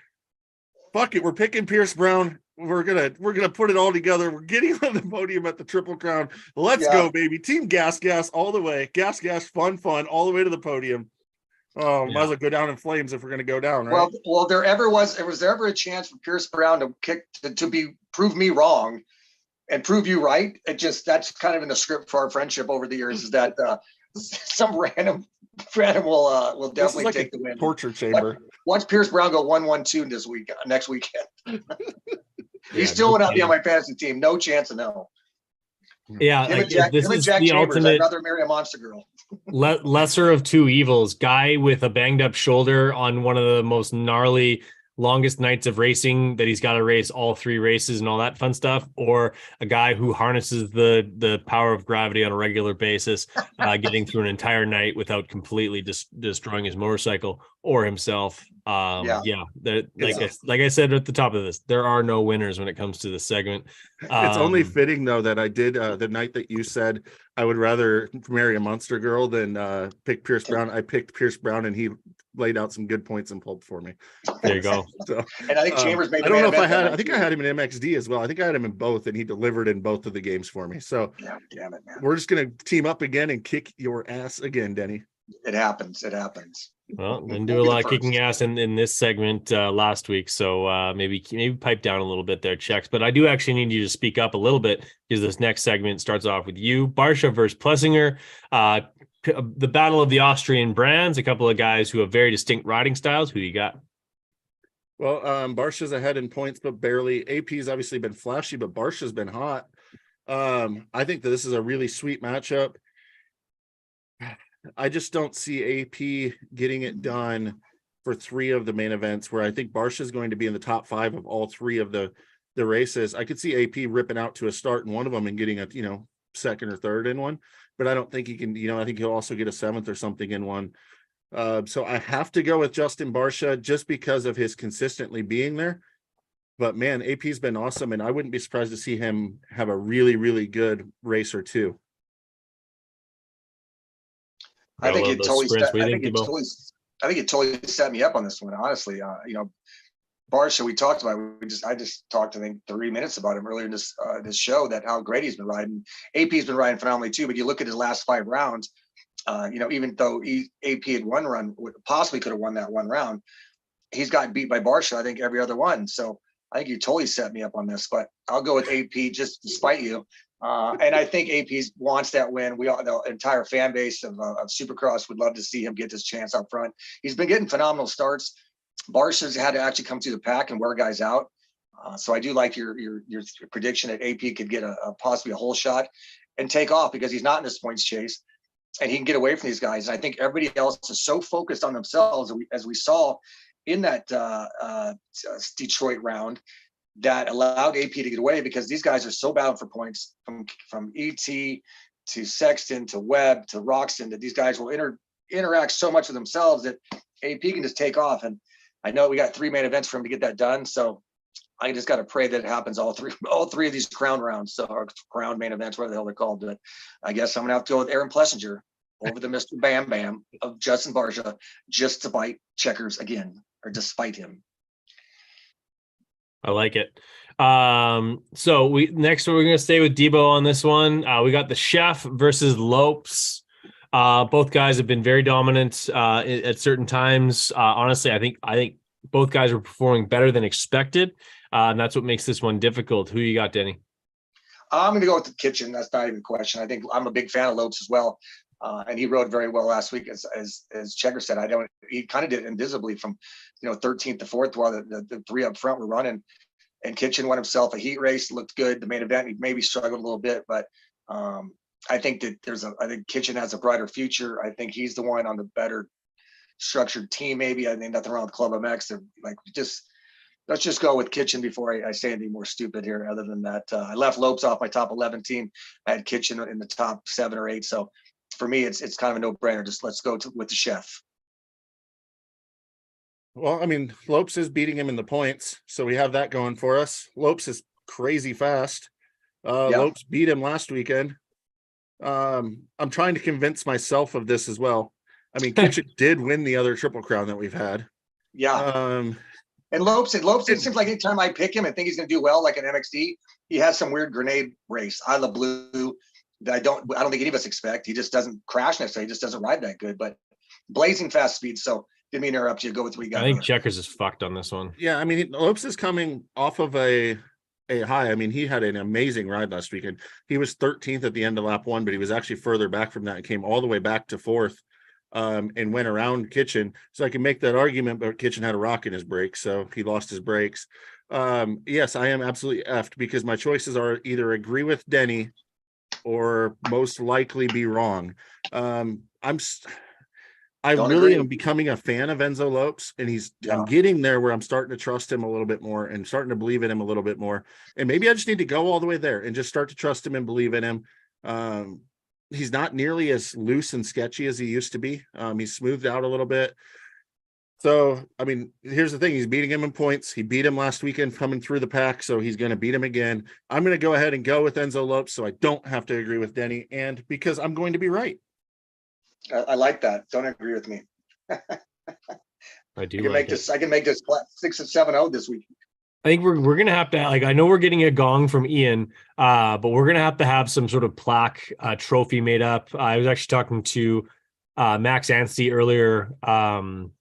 fuck it, we're picking Pierce Brown. We're gonna put it all together. We're getting on the podium at the Triple Crown. Let's go, baby. Team gas all the way. Gas, fun all the way to the podium. Oh, might as well go down in flames if we're going to go down, right? Well, was there ever a chance for Pierce Brown to prove me wrong and prove you right? That's kind of in the script for our friendship over the years, is that some random will definitely take the win. Torture chamber. Watch Pierce Brown go 1-1-2 next weekend. He still would not be on my fantasy team. No chance in hell. Yeah, this is Jack the Chambers. Ultimate. I'd rather marry a monster girl. Lesser of two evils. Guy with a banged up shoulder on one of the most gnarly, longest nights of racing that he's got to race all 3 races and all that fun stuff, or a guy who harnesses the power of gravity on a regular basis, getting through an entire night without completely destroying his motorcycle or himself. Like I said at the top of this, there are no winners when it comes to this segment. It's only fitting though that I did the night that you said I would rather marry a monster girl than pick Pierce Brown. I picked Pierce Brown, and he laid out some good points and pulled for me. There you go. So, and I think Chambers made. I don't know if I think I had him in MXD as well. I think I had him in both, and he delivered in both of the games for me. So yeah, damn it, man. We're just gonna team up again and kick your ass again, Denny. It happens. Well, didn't do Won't a be the lot of first. kicking ass in this segment last week, so maybe pipe down a little bit there, Checks. But I do actually need you to speak up a little bit because this next segment starts off with you, Barsha versus Plessinger, the battle of the Austrian brands. A couple of guys who have very distinct riding styles. Who you got? Well, Barsha's ahead in points, but barely. AP's obviously been flashy, but Barsha's been hot. I think that this is a really sweet matchup. I just don't see AP getting it done for 3 of the main events, where I think Barsha is going to be in the top 5 of all 3 of the races. I could see AP ripping out to a start in one of them and getting a, second or third in one, but I don't think he can, I think he'll also get a 7th or something in one. So I have to go with Justin Barsha just because of his consistently being there. But man, AP's been awesome, and I wouldn't be surprised to see him have a really, really good race or two. I think it totally. Sprints. What do you I think, think it Debo? totally. I think it totally set me up on this one. Honestly, Barsha, we talked about. I just talked, I think, 3 minutes about him earlier in this show, that how great he's been riding. AP's been riding phenomenally too. But you look at his last 5 rounds. Even though AP had one run, possibly could have won that one round, he's gotten beat by Barsha, I think, every other one. So I think you totally set me up on this. But I'll go with AP just despite you. And I think AP wants that win. The entire fan base of Supercross would love to see him get this chance up front. He's been getting phenomenal starts. Barsha's had to actually come through the pack and wear guys out. So I do like your prediction that AP could get possibly a whole shot and take off, because he's not in this points chase and he can get away from these guys. And I think everybody else is so focused on themselves, as we saw in that Detroit round, that allowed AP to get away, because these guys are so battling for points from ET to Sexton to Webb to Roxton, that these guys will interact so much with themselves that AP can just take off. And I know we got 3 main events for him to get that done. So I just got to pray that it happens all three of these crown rounds, so, or crown main events, whatever the hell they're called. But I guess I'm gonna have to go with Aaron Plessinger over the Mr. Bam Bam of Justin Barsha, just to bite Checkers again, or despite him. I like it. So we're going to stay with Debo on this one. We got the Chef versus Lopes. Both guys have been very dominant at certain times. Honestly, I think both guys are performing better than expected. And that's what makes this one difficult. Who you got, Denny? I'm going to go with the Kitchen. That's not even a question. I think I'm a big fan of Lopes as well. And he rode very well last week, as Checker said. He kind of did it invisibly from 13th to 4th, while the 3 up front were running. And Kitchen won himself a heat race, looked good. The main event, he maybe struggled a little bit, but I think that I think Kitchen has a brighter future. I think he's the one on the better structured team. Maybe I think nothing wrong with Club MX. They're like, let's just go with Kitchen before I say anything more stupid here. Other than that, I left Lopes off my top 11 team. I had Kitchen in the top 7 or 8. So for me, it's kind of a no-brainer. Just let's go with the Chef. Well, I mean, Lopes is beating him in the points, so we have that going for us. Lopes is crazy fast. Lopes beat him last weekend. I'm trying to convince myself of this as well. I mean, Kitchen did win the other Triple Crown that we've had. Yeah. And Lopes, it seems like anytime I pick him and think he's going to do well, like an MXD, he has some weird grenade race. I love blue that I don't think any of us expect. He just doesn't crash necessarily. He just doesn't ride that good, but blazing fast speed. So didn't mean to interrupt you. Go with what you got. I think Checkers is fucked on this one. Yeah, I mean, Lopes is coming off of a high. I mean, he had an amazing ride last weekend. He was 13th at the end of lap 1, but he was actually further back from that and came all the way back to 4th. And went around Kitchen. So I can make that argument, but Kitchen had a rock in his brakes, so he lost his brakes. Yes, I am absolutely effed, because my choices are either agree with Denny or most likely be wrong. I really am becoming a fan of Enzo Lopes, and I'm getting there where I'm starting to trust him a little bit more and starting to believe in him a little bit more. And maybe I just need to go all the way there and just start to trust him and believe in him. He's not nearly as loose and sketchy as he used to be. He's smoothed out a little bit. So, I mean, here's the thing. He's beating him in points. He beat him last weekend coming through the pack, so he's going to beat him again. I'm going to go ahead and go with Enzo Lopes, so I don't have to agree with Denny, and because I'm going to be right. I like that. Don't agree with me. I do. I can make this 6-7-0 this week. I think we're gonna have to, like, I know we're getting a gong from Ian, but we're gonna have to have some sort of plaque trophy made up. I was actually talking to Max Anstey earlier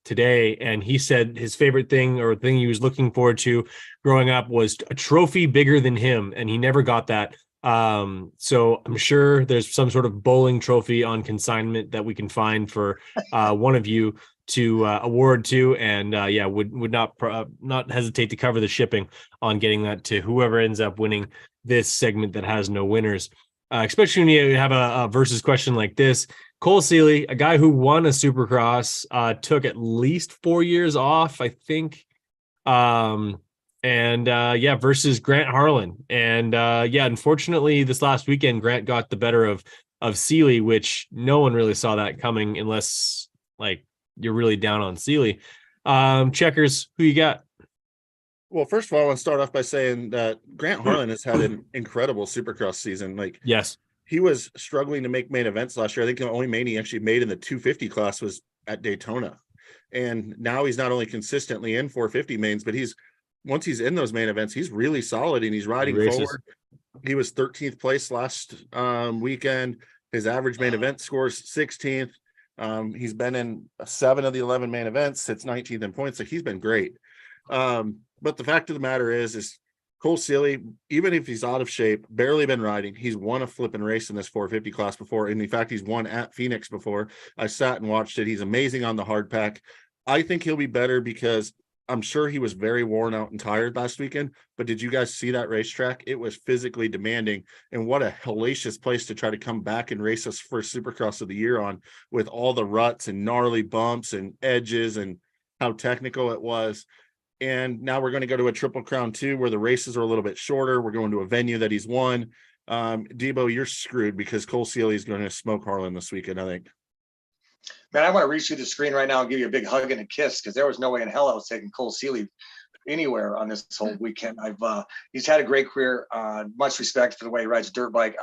today, and he said his favorite thing or thing he was looking forward to growing up was a trophy bigger than him, and he never got that. So I'm sure there's some sort of bowling trophy on consignment that we can find for one of you to award to, and would not hesitate to cover the shipping on getting that to whoever ends up winning this segment that has no winners. Especially when you have a versus question like this. Cole Seeley, a guy who won a Supercross, took at least 4 years off, I think. Versus Grant Harlan. And unfortunately, this last weekend, Grant got the better of Seeley, which no one really saw that coming unless like you're really down on Seeley. Checkers, who you got? Well, first of all, I want to start off by saying that Grant Harlan has had an incredible Supercross season. Like, yes, he was struggling to make main events last year. I think the only main he actually made in the 250 class was at Daytona. And now he's not only consistently in 450 mains, but once he's in those main events, he's really solid and he's riding forward. He was 13th place last weekend. His average main event scores 16th. He's been in 7 of the 11 main events, sits 19th in points. So he's been great. But the fact of the matter is Cole Seeley, even if he's out of shape, barely been riding. He's won a flipping race in this 450 class before. And in fact, he's won at Phoenix before. I sat and watched it. He's amazing on the hard pack. I think he'll be better because I'm sure he was very worn out and tired last weekend. But did you guys see that racetrack? It was physically demanding. And what a hellacious place to try to come back and race us first Supercross of the year on, with all the ruts and gnarly bumps and edges and how technical it was. And now we're going to go to a Triple Crown 2 where the races are a little bit shorter. We're going to a venue that he's won. Debo, you're screwed because Cole Seeley is going to smoke Harlan this weekend, I think. Man, I want to reach through the screen right now and give you a big hug and a kiss, because there was no way in hell I was taking Cole Seeley anywhere on this whole weekend. He's had a great career. Much respect for the way he rides a dirt bike.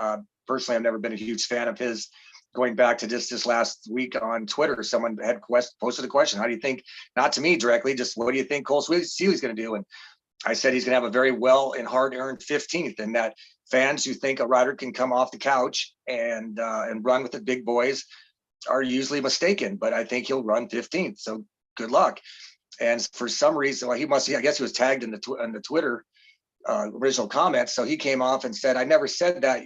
Personally, I've never been a huge fan of his. Going back to this last week on Twitter, someone had posted a question. How do you think, not to me directly, just what do you think Cole Seeley's going to do? And I said he's going to have a very well and hard-earned 15th, and that fans who think a rider can come off the couch and run with the big boys are usually mistaken. But I think he'll run 15th. So good luck. And for some reason, I guess he was tagged in the Twitter original comments. So he came off and said, I never said that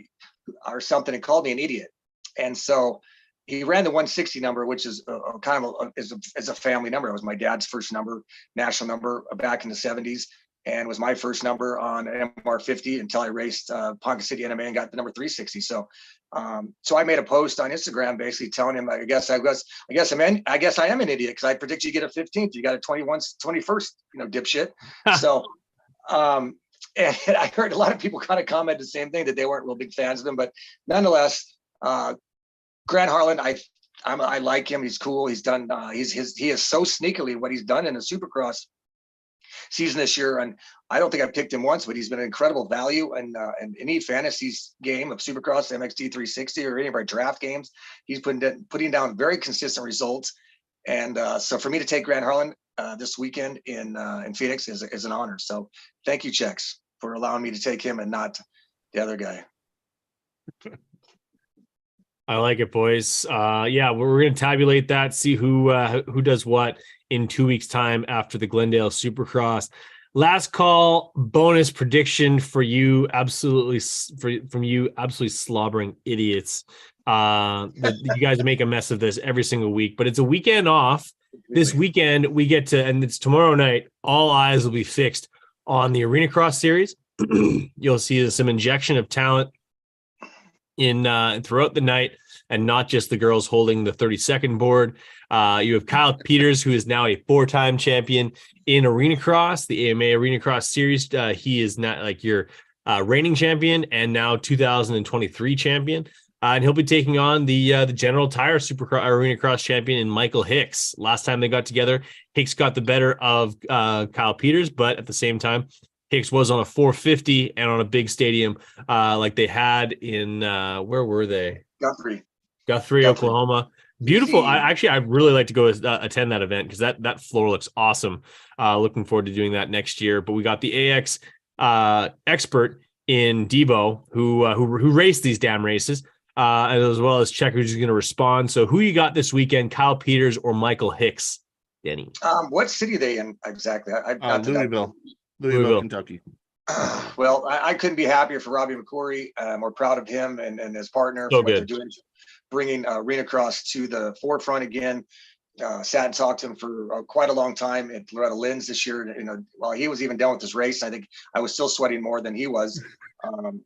or something, and called me an idiot. And so he ran the 160 number, which is is a family number. It was my dad's first number, national number back in the 70s, and was my first number on MR50 until I raced Ponca City NMA and got the number 360. So I made a post on Instagram basically telling him, I guess I am an idiot because I predict you get a 15th. You got a 21st, dipshit. So and I heard a lot of people kind of comment the same thing, that they weren't real big fans of him, but nonetheless, Grant Harlan, I like him. He's cool. He's done. He is so sneakily what he's done in the Supercross season this year, and I don't think I've picked him once, but he's been an incredible value. And any fantasy game of Supercross, MXT 360, or any of our draft games, he's putting down very consistent results. And so for me to take Grant Harlan this weekend in Phoenix is an honor. So thank you, Chex, for allowing me to take him and not the other guy. I like it, boys. We're going to tabulate that, see who does what in 2 weeks' time after the Glendale Supercross. Last call bonus prediction for you, absolutely slobbering idiots. You guys make a mess of this every single week, but it's a weekend off. This weekend we get to, and it's tomorrow night. All eyes will be fixed on the Arena Cross Series. You'll see some injection of talent in throughout the night, and not just the girls holding the 30-second board. You have Kyle Peters, who is now a 4-time champion in Arena Cross, the AMA Arena Cross Series. He is not like your reigning champion and now 2023 champion. And he'll be taking on the General Tire Arena Cross champion in Michael Hicks. Last time they got together, Hicks got the better of Kyle Peters, but at the same time, Hicks was on a 450 and on a big stadium like they had in where were they? Guthrie, Oklahoma. Beautiful. I really like to go attend that event because that floor looks awesome. Looking forward to doing that next year. But we got the AX expert in Debo who raced these damn races. and as well as Checkers is going to respond. So who you got this weekend, Kyle Peters or Michael Hicks, Denny? What city are they in exactly? Louisville, Kentucky. Well, I couldn't be happier for Robbie McCory. We're proud of him and his partner So for what good. they're doing, bringing arena cross to the forefront again. Sat and talked to him for quite a long time at Loretta Lynn's this year. While he was even done with his race, I think I was still sweating more than he was,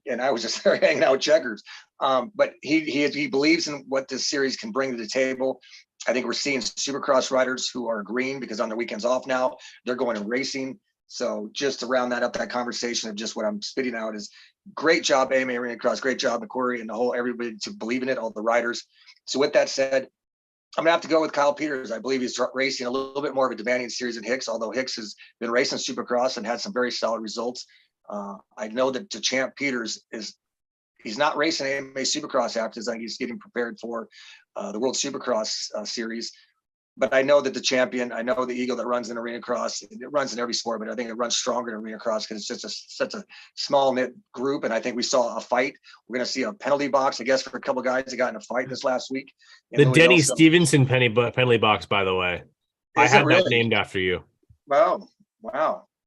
and I was just there hanging out with Checkers. But he believes in what this series can bring to the table. I think we're seeing Supercross riders who are green because on their weekends off now, they're going and racing. So just to round that up, that conversation of just what I'm spitting out is great job, AMA Arena Cross, great job, McCory, and the whole everybody to believe in it, all the riders. So with that said, I'm gonna have to go with Kyle Peters. I believe he's racing a little bit more of a demanding series than Hicks, although Hicks has been racing Supercross and had some very solid results. I know that the champ Peters he's not racing AMA Supercross after, I think he's getting prepared for the World Supercross series. But I know that the champion, I know the eagle that runs in arena cross, it runs in every sport, but I think it runs stronger in arena cross because it's just such a small knit group. And I think we saw a fight. We're going to see a penalty box, I guess, for a couple of guys that got in a fight this last week. The Denny Stevenson penalty box, by the way. I had that named after you. Wow.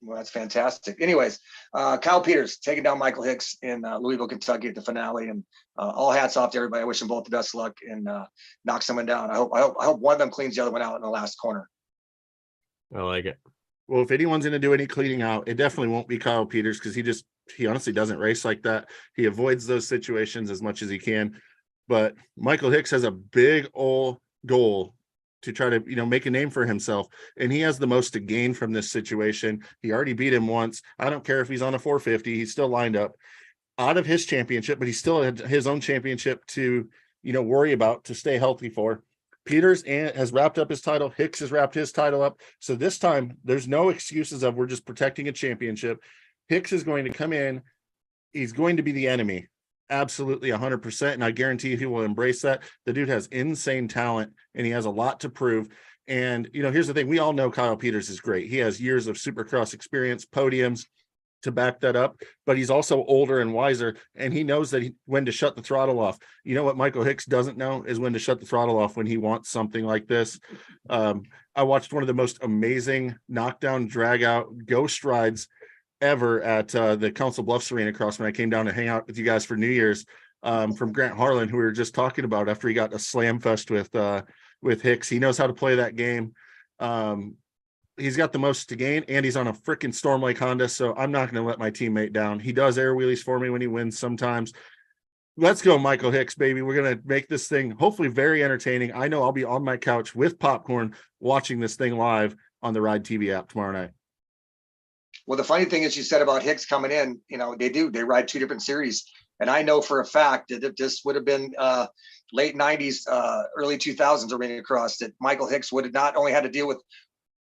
Well, that's fantastic. Anyways, Kyle Peters taking down Michael Hicks in Louisville, Kentucky at the finale, and all hats off to everybody. I wish them both the best of luck and knock someone down. I hope one of them cleans the other one out in the last corner. I like it. Well, if anyone's going to do any cleaning out, it definitely won't be Kyle Peters because he honestly doesn't race like that. He avoids those situations as much as he can. But Michael Hicks has a big old goal to try to, make a name for himself. And he has the most to gain from this situation. He already beat him once. I don't care if he's on a 450. He's still lined up out of his championship, but he still had his own championship to, worry about, to stay healthy for. Peters has wrapped up his title. Hicks has wrapped his title up. So this time there's no excuses of we're just protecting a championship. Hicks is going to come in. He's going to be the enemy. Absolutely 100%. And I guarantee he will embrace that. The dude has insane talent and he has a lot to prove. And, here's the thing. We all know Kyle Peters is great. He has years of Supercross experience, podiums to back that up, but he's also older and wiser. And he knows that when to shut the throttle off. You know what Michael Hicks doesn't know is when to shut the throttle off when he wants something like this. I watched one of the most amazing knockdown, drag out, ghost rides ever at the Council Bluffs Arena Cross when I came down to hang out with you guys for New Year's from Grant Harlan, who we were just talking about after he got a slam fest with Hicks. He knows how to play that game. He's got the most to gain, and he's on a freaking Storm Lake Honda, so I'm not going to let my teammate down. He does air wheelies for me when he wins sometimes. Let's go, Michael Hicks, baby. We're going to make this thing hopefully very entertaining. I know I'll be on my couch with popcorn watching this thing live on the Ride TV app tomorrow night. Well, the funny thing is you said about Hicks coming in, they ride two different series. And I know for a fact that if this would have been late 90s, early 2000s arena cross, that Michael Hicks would have not only had to deal with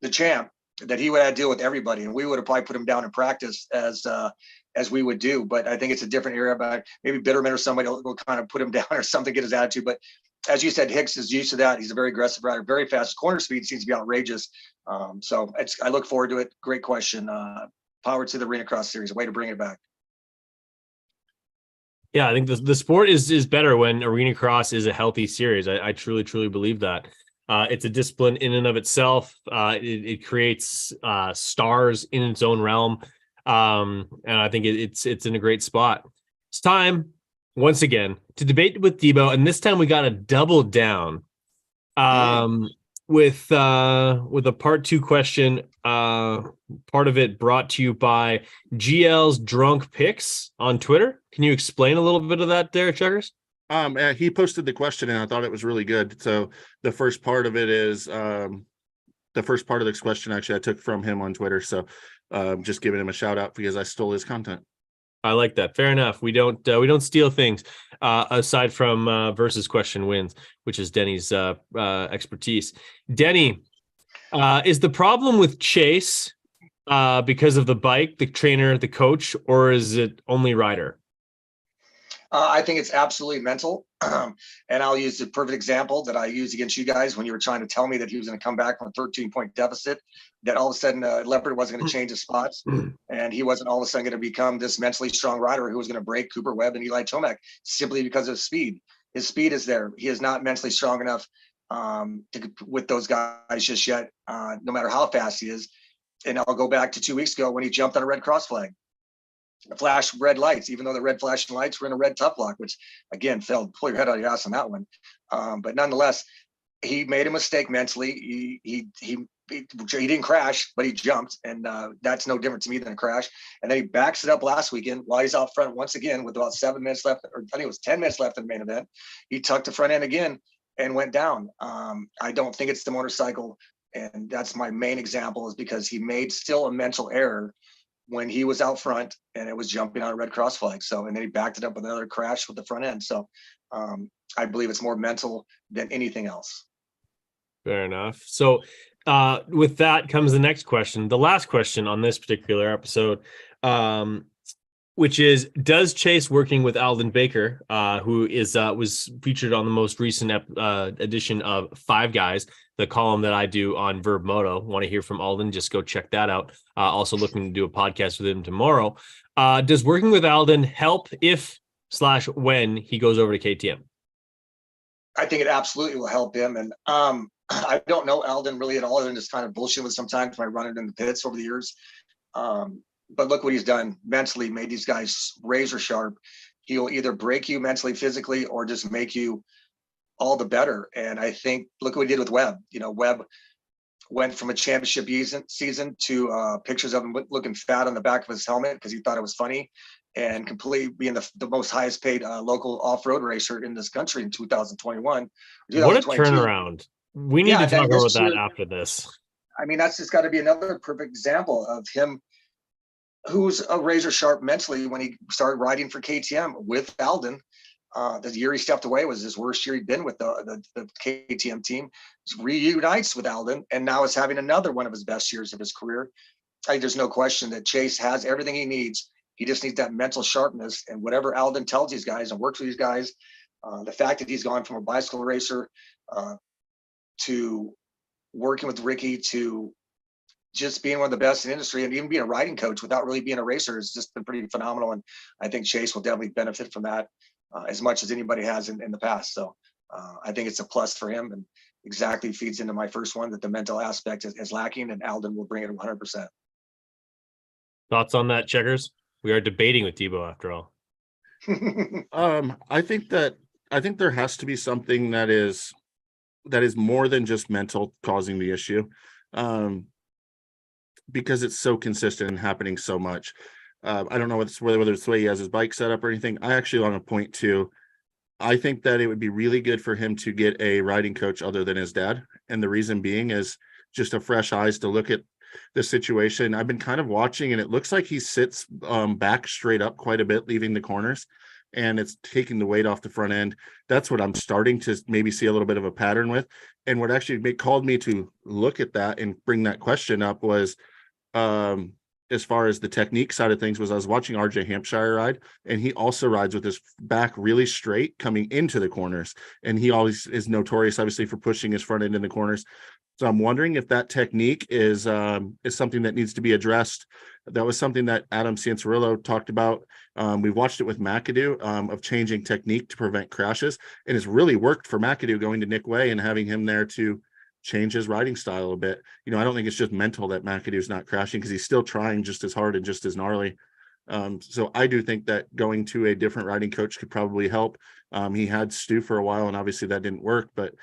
the champ, that he would have to deal with everybody. And we would have probably put him down in practice as we would do. But I think it's a different era. But maybe Bitterman or somebody will kind of put him down or something, get his attitude. But as you said, Hicks is used to that. He's a very aggressive rider, very fast. Corner speed seems to be outrageous. So I look forward to it. Great question. Power to the Arena Cross series. A way to bring it back. Yeah, I think the sport is better when Arena Cross is a healthy series. I truly believe that. It's a discipline in and of itself. It creates stars in its own realm. And I think it's in a great spot. It's time once again to debate with Debo, and this time we got to double down with a part 2 question. Part of it brought to you by GL's Drunk Picks on Twitter. Can you explain a little bit of that there, Checkers? He posted the question and I thought it was really good. So the first part of it is the first part of this question actually I took from him on Twitter. So just giving him a shout out because I stole his content. I like that. Fair enough. We don't steal things aside from versus question wins, which is Denny's expertise. Denny, is the problem with Chase because of the bike, the trainer, the coach, or is it only rider? I think it's absolutely mental. And I'll use the perfect example that I used against you guys when you were trying to tell me that he was going to come back from a 13-point deficit, that all of a sudden Leopard wasn't going to change his spots, and he wasn't all of a sudden going to become this mentally strong rider who was going to break Cooper Webb and Eli Tomac simply because of speed. His speed is there. He is not mentally strong enough with those guys just yet, no matter how fast he is. And I'll go back to 2 weeks ago when he jumped on a red cross flag. Flash red lights, even though the red flashing lights were in a red tough lock, which again, pull your head out of your ass on that one. But nonetheless, he made a mistake mentally. He didn't crash, but he jumped, and that's no different to me than a crash. And then he backs it up last weekend while he's out front once again with about 7 minutes left, or I think it was 10 minutes left in the main event. He tucked the front end again and went down. I don't think it's the motorcycle, and that's my main example, is because he made still a mental error when he was out front and it was jumping on a red cross flag. So, and then he backed it up with another crash with the front end. So I believe it's more mental than anything else. Fair enough. So with that comes the next question, the last question on this particular episode, which is, does Chase working with Alden Baker, who is was featured on the most recent edition of Five Guys, the column that I do on Verb Moto? Want to hear from Alden? Just go check that out. Also looking to do a podcast with him tomorrow. Does working with Alden help if/when he goes over to KTM? I think it absolutely will help him. And I don't know Alden really at all, other than just kind of bullshit with sometimes when I run it in the pits over the years. But look what he's done mentally, made these guys razor sharp. He'll either break you mentally, physically, or just make you all the better. And I think, look what he did with Webb. You know, Webb went from a championship season to pictures of him looking fat on the back of his helmet because he thought it was funny, and completely being the most highest paid local off-road racer in this country in 2021. What a turnaround. We need to talk about that after this. I mean, that's just got to be another perfect example of him, who's a razor sharp mentally when he started riding for KTM with Alden. The year he stepped away was his worst year he'd been with the KTM team. He reunites with Alden, and now is having another one of his best years of his career. I think there's no question that Chase has everything he needs. He just needs that mental sharpness, and whatever Alden tells these guys and works with these guys, the fact that he's gone from a bicycle racer to working with Ricky to just being one of the best in the industry, and even being a riding coach without really being a racer, has just been pretty phenomenal. And I think Chase will definitely benefit from that as much as anybody has in the past. So I think it's a plus for him, and exactly feeds into my first one, that the mental aspect is lacking, and Alden will bring it 100%. Thoughts on that, Checkers? We are debating with Debo after all. I think there has to be something that is more than just mental causing the issue, because it's so consistent and happening so much. I don't know whether it's the way he has his bike set up or anything. I actually want to point to, I think that it would be really good for him to get a riding coach other than his dad. And the reason being is just a fresh eyes to look at the situation. I've been kind of watching, and it looks like he sits back straight up quite a bit, leaving the corners, and it's taking the weight off the front end. That's what I'm starting to maybe see a little bit of a pattern with. And what actually called me to look at that and bring that question up was, as far as the technique side of things, was I was watching RJ Hampshire ride, and he also rides with his back really straight coming into the corners. And he always is notorious, obviously, for pushing his front end in the corners. So I'm wondering if that technique is something that needs to be addressed. That was something that Adam Cianciarulo talked about. We've watched it with McAdoo, of changing technique to prevent crashes, and it's really worked for McAdoo, going to Nick Way and having him there to change his riding style a bit. You know, I don't think it's just mental that McAdoo's not crashing, because he's still trying just as hard and just as gnarly. So I do think that going to a different riding coach could probably help. He had Stu for a while, and obviously that didn't work, but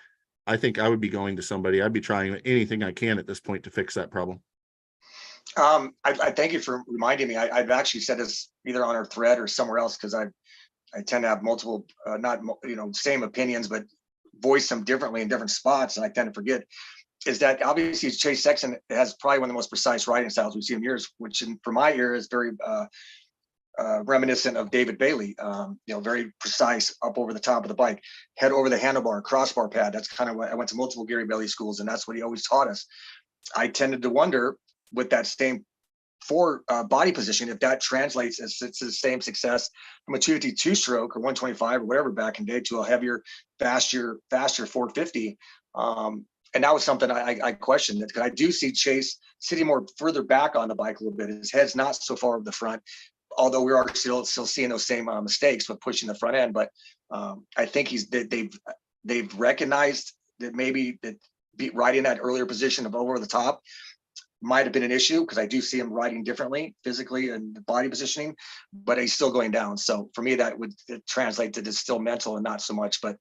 I think I would be going to somebody. I'd be trying anything I can at this point to fix that problem. I thank you for reminding me. I've actually said this either on our thread or somewhere else, because I tend to have multiple, same opinions, but voice them differently in different spots, and I tend to forget, is that obviously Chase Sexton has probably one of the most precise riding styles we've seen in years, which for my ear is very reminiscent of David Bailey. Very precise, up over the top of the bike, head over the handlebar, crossbar pad. That's kind of what I went to multiple Gary Bailey schools, and that's what he always taught us. I tended to wonder, with that same for body position, if that translates as it's the same success from a 252 stroke or 125 or whatever back in the day to a heavier, faster 450. And that was something I questioned, because I do see Chase sitting more further back on the bike a little bit. His head's not so far over the front, although we are still seeing those same mistakes with pushing the front end. But I think they've recognized that maybe that riding that earlier position of over the top might have been an issue, because I do see him riding differently physically and body positioning, but he's still going down. So for me, that would translate to it's still mental and not so much. But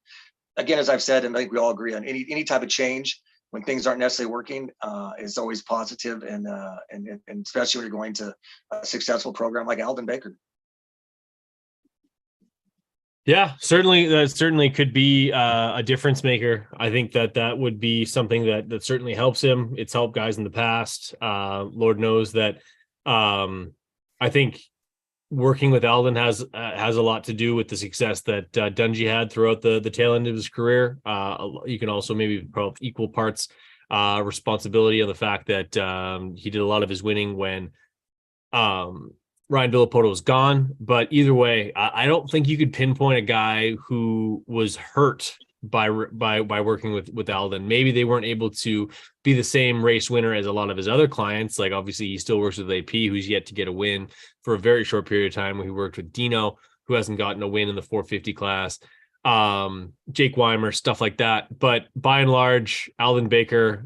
again, as I've said, and I think we all agree on any type of change when things aren't necessarily working is always positive, and especially when you're going to a successful program like Alden Baker. Yeah, certainly, that certainly could be a difference maker. I think that would be something that certainly helps him. It's helped guys in the past. Lord knows that. I think working with Alden has a lot to do with the success that Dungy had throughout the tail end of his career. You can also maybe put equal parts responsibility on the fact that he did a lot of his winning when Ryan Villapoto was gone. But either way, I don't think you could pinpoint a guy who was hurt by working with Alden. Maybe they weren't able to be the same race winner as a lot of his other clients. Like, obviously he still works with AP, who's yet to get a win for a very short period of time. He worked with Dino, who hasn't gotten a win in the 450 class. Jake Weimer, stuff like that. But by and large, Alden Baker,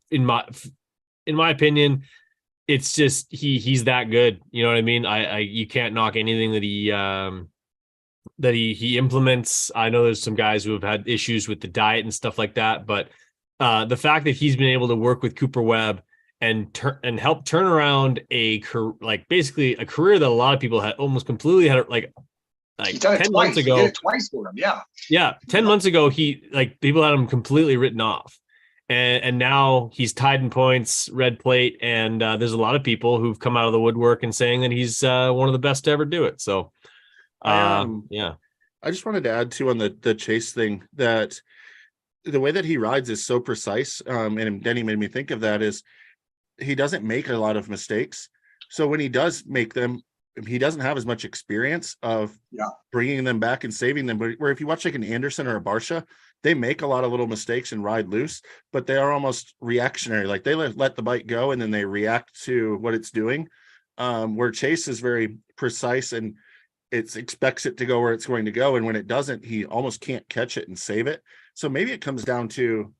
in my opinion, it's just he's that good. You know what I mean? You can't knock anything that he implements. I know there's some guys who have had issues with the diet and stuff like that, but the fact that he's been able to work with Cooper Webb and help turn around basically a career that a lot of people had almost completely had like 10 months ago. He did it twice for him. Yeah. 10 months ago, people had him completely written off. And now he's tied in points, red plate, and there's a lot of people who've come out of the woodwork and saying that he's one of the best to ever do it. So, yeah. I just wanted to add too on the Chase thing, that the way that he rides is so precise. And Denny made me think of that, is he doesn't make a lot of mistakes. So when he does make them, he doesn't have as much experience of bringing them back and saving them. But where if you watch like an Anderson or a Barsha, they make a lot of little mistakes and ride loose, but they are almost reactionary. Like they let the bike go and then they react to what it's doing. Where Chase is very precise and it expects it to go where it's going to go. And when it doesn't, he almost can't catch it and save it. So maybe it comes down to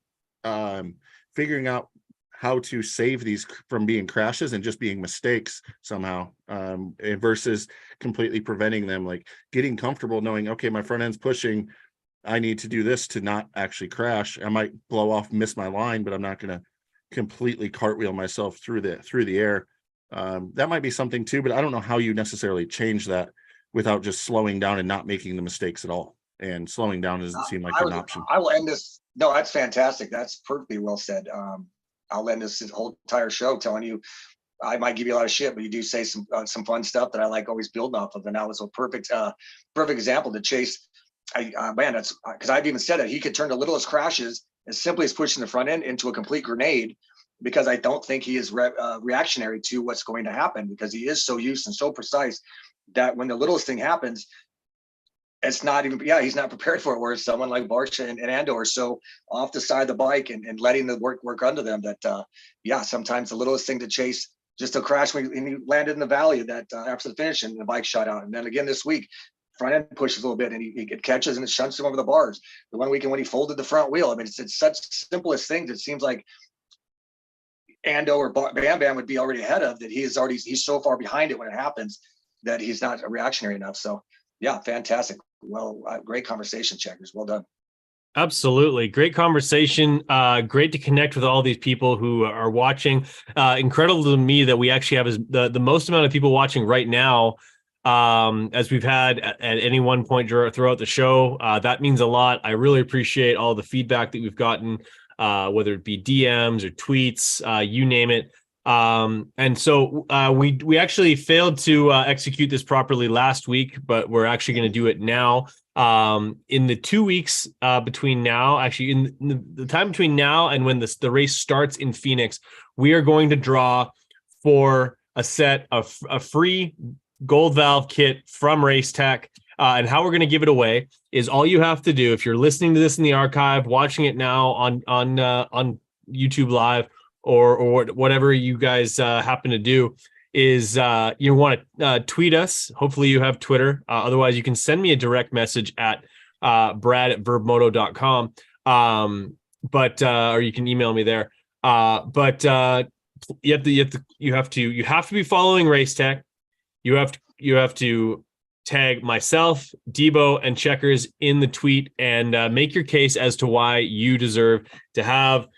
figuring out how to save these from being crashes and just being mistakes somehow, versus completely preventing them, like getting comfortable knowing, okay, my front end's pushing, I need to do this to not actually crash. I might blow off, miss my line, but I'm not going to completely cartwheel myself through the air. That might be something too, but I don't know how you necessarily change that without just slowing down and not making the mistakes at all. And slowing down doesn't seem like an option. I will end this. No, that's fantastic. That's perfectly well said. I'll end this whole entire show telling you, I might give you a lot of shit, but you do say some fun stuff that I like always building off of. And that was a perfect example to Chase. Man, that's because I've even said it. He could turn the littlest crashes as simply as pushing the front end into a complete grenade, because I don't think he is reactionary to what's going to happen, because he is so used and so precise that when the littlest thing happens, it's not even, he's not prepared for it. Whereas someone like Barsha and Ando are so off the side of the bike and letting the work under them that, sometimes the littlest thing to Chase, just a crash when he landed in the valley that after the finish and the bike shot out. And then again this week, front end pushes a little bit and he catches and it shunts him over the bars. The one weekend when he folded the front wheel, I mean, it's such simplest things. It seems like Ando or Bam Bam would be already ahead of that. He's so far behind it when it happens that he's not reactionary enough. So yeah, fantastic. Well, great conversation, Checkers. Well done. Absolutely. Great conversation. Great to connect with all these people who are watching. Incredible to me that we actually have the most amount of people watching right now as we've had at any one point throughout the show. That means a lot. I really appreciate all the feedback that we've gotten, whether it be DMs or tweets, you name it. And so we actually failed to execute this properly last week, but we're actually going to do it now. In the 2 weeks between now, actually in the time between now and when the race starts in Phoenix, we are going to draw for a free gold valve kit from Race Tech. And how we're going to give it away is all you have to do if you're listening to this in the archive, watching it now on YouTube Live or whatever you guys happen to do, is you want to tweet us. Hopefully you have Twitter. Otherwise, you can send me a direct message at brad@verbmoto.com. Or you can email me there. You have to be following Race Tech. You have to tag myself, Debo, and Checkers in the tweet and make your case as to why you deserve to have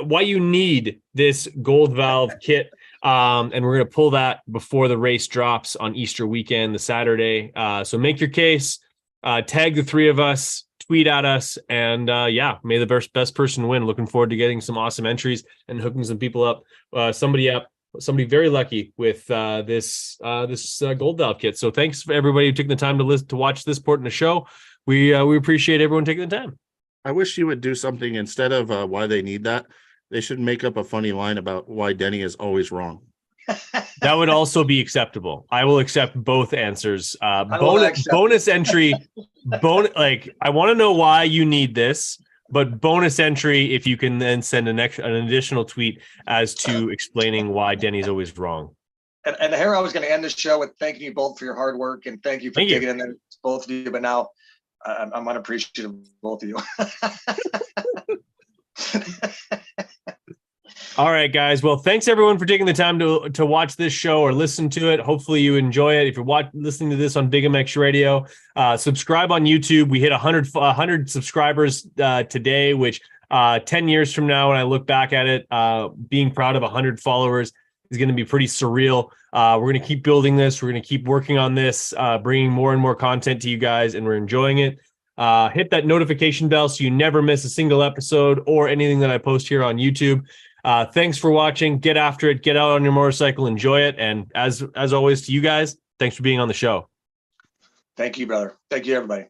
why you need this gold valve kit. And we're going to pull that before the race drops on Easter weekend, the Saturday. So make your case, tag the three of us, tweet at us, and may the best person win. Looking forward to getting some awesome entries and hooking some people up. Somebody very lucky with this gold valve kit. So thanks for everybody who took the time to watch this part in the show. We appreciate everyone taking the time. I wish you would do something instead of why they need that. They should make up a funny line about why Denny is always wrong. That would also be acceptable. I will accept both answers. Bonus entry. I want to know why you need this, but bonus entry if you can then send an additional tweet as to explaining why Denny's always wrong. And here I was going to end the show with thanking you both for your hard work and thank you for digging in there, both of you. But now I'm unappreciative of both of you. All right, guys. Well, thanks everyone for taking the time to watch this show or listen to it. Hopefully you enjoy it. If you're listening to this on BigMX Radio, subscribe on YouTube. We hit 100 subscribers today, which 10 years from now, when I look back at it, being proud of 100 followers is going to be pretty surreal. We're going to keep building this. We're going to keep working on this, bringing more and more content to you guys, and we're enjoying it. Hit that notification bell so you never miss a single episode or anything that I post here on YouTube. Thanks for watching. Get after it. Get out on your motorcycle. Enjoy it. And as always, to you guys, thanks for being on the show. Thank you, brother. Thank you, everybody.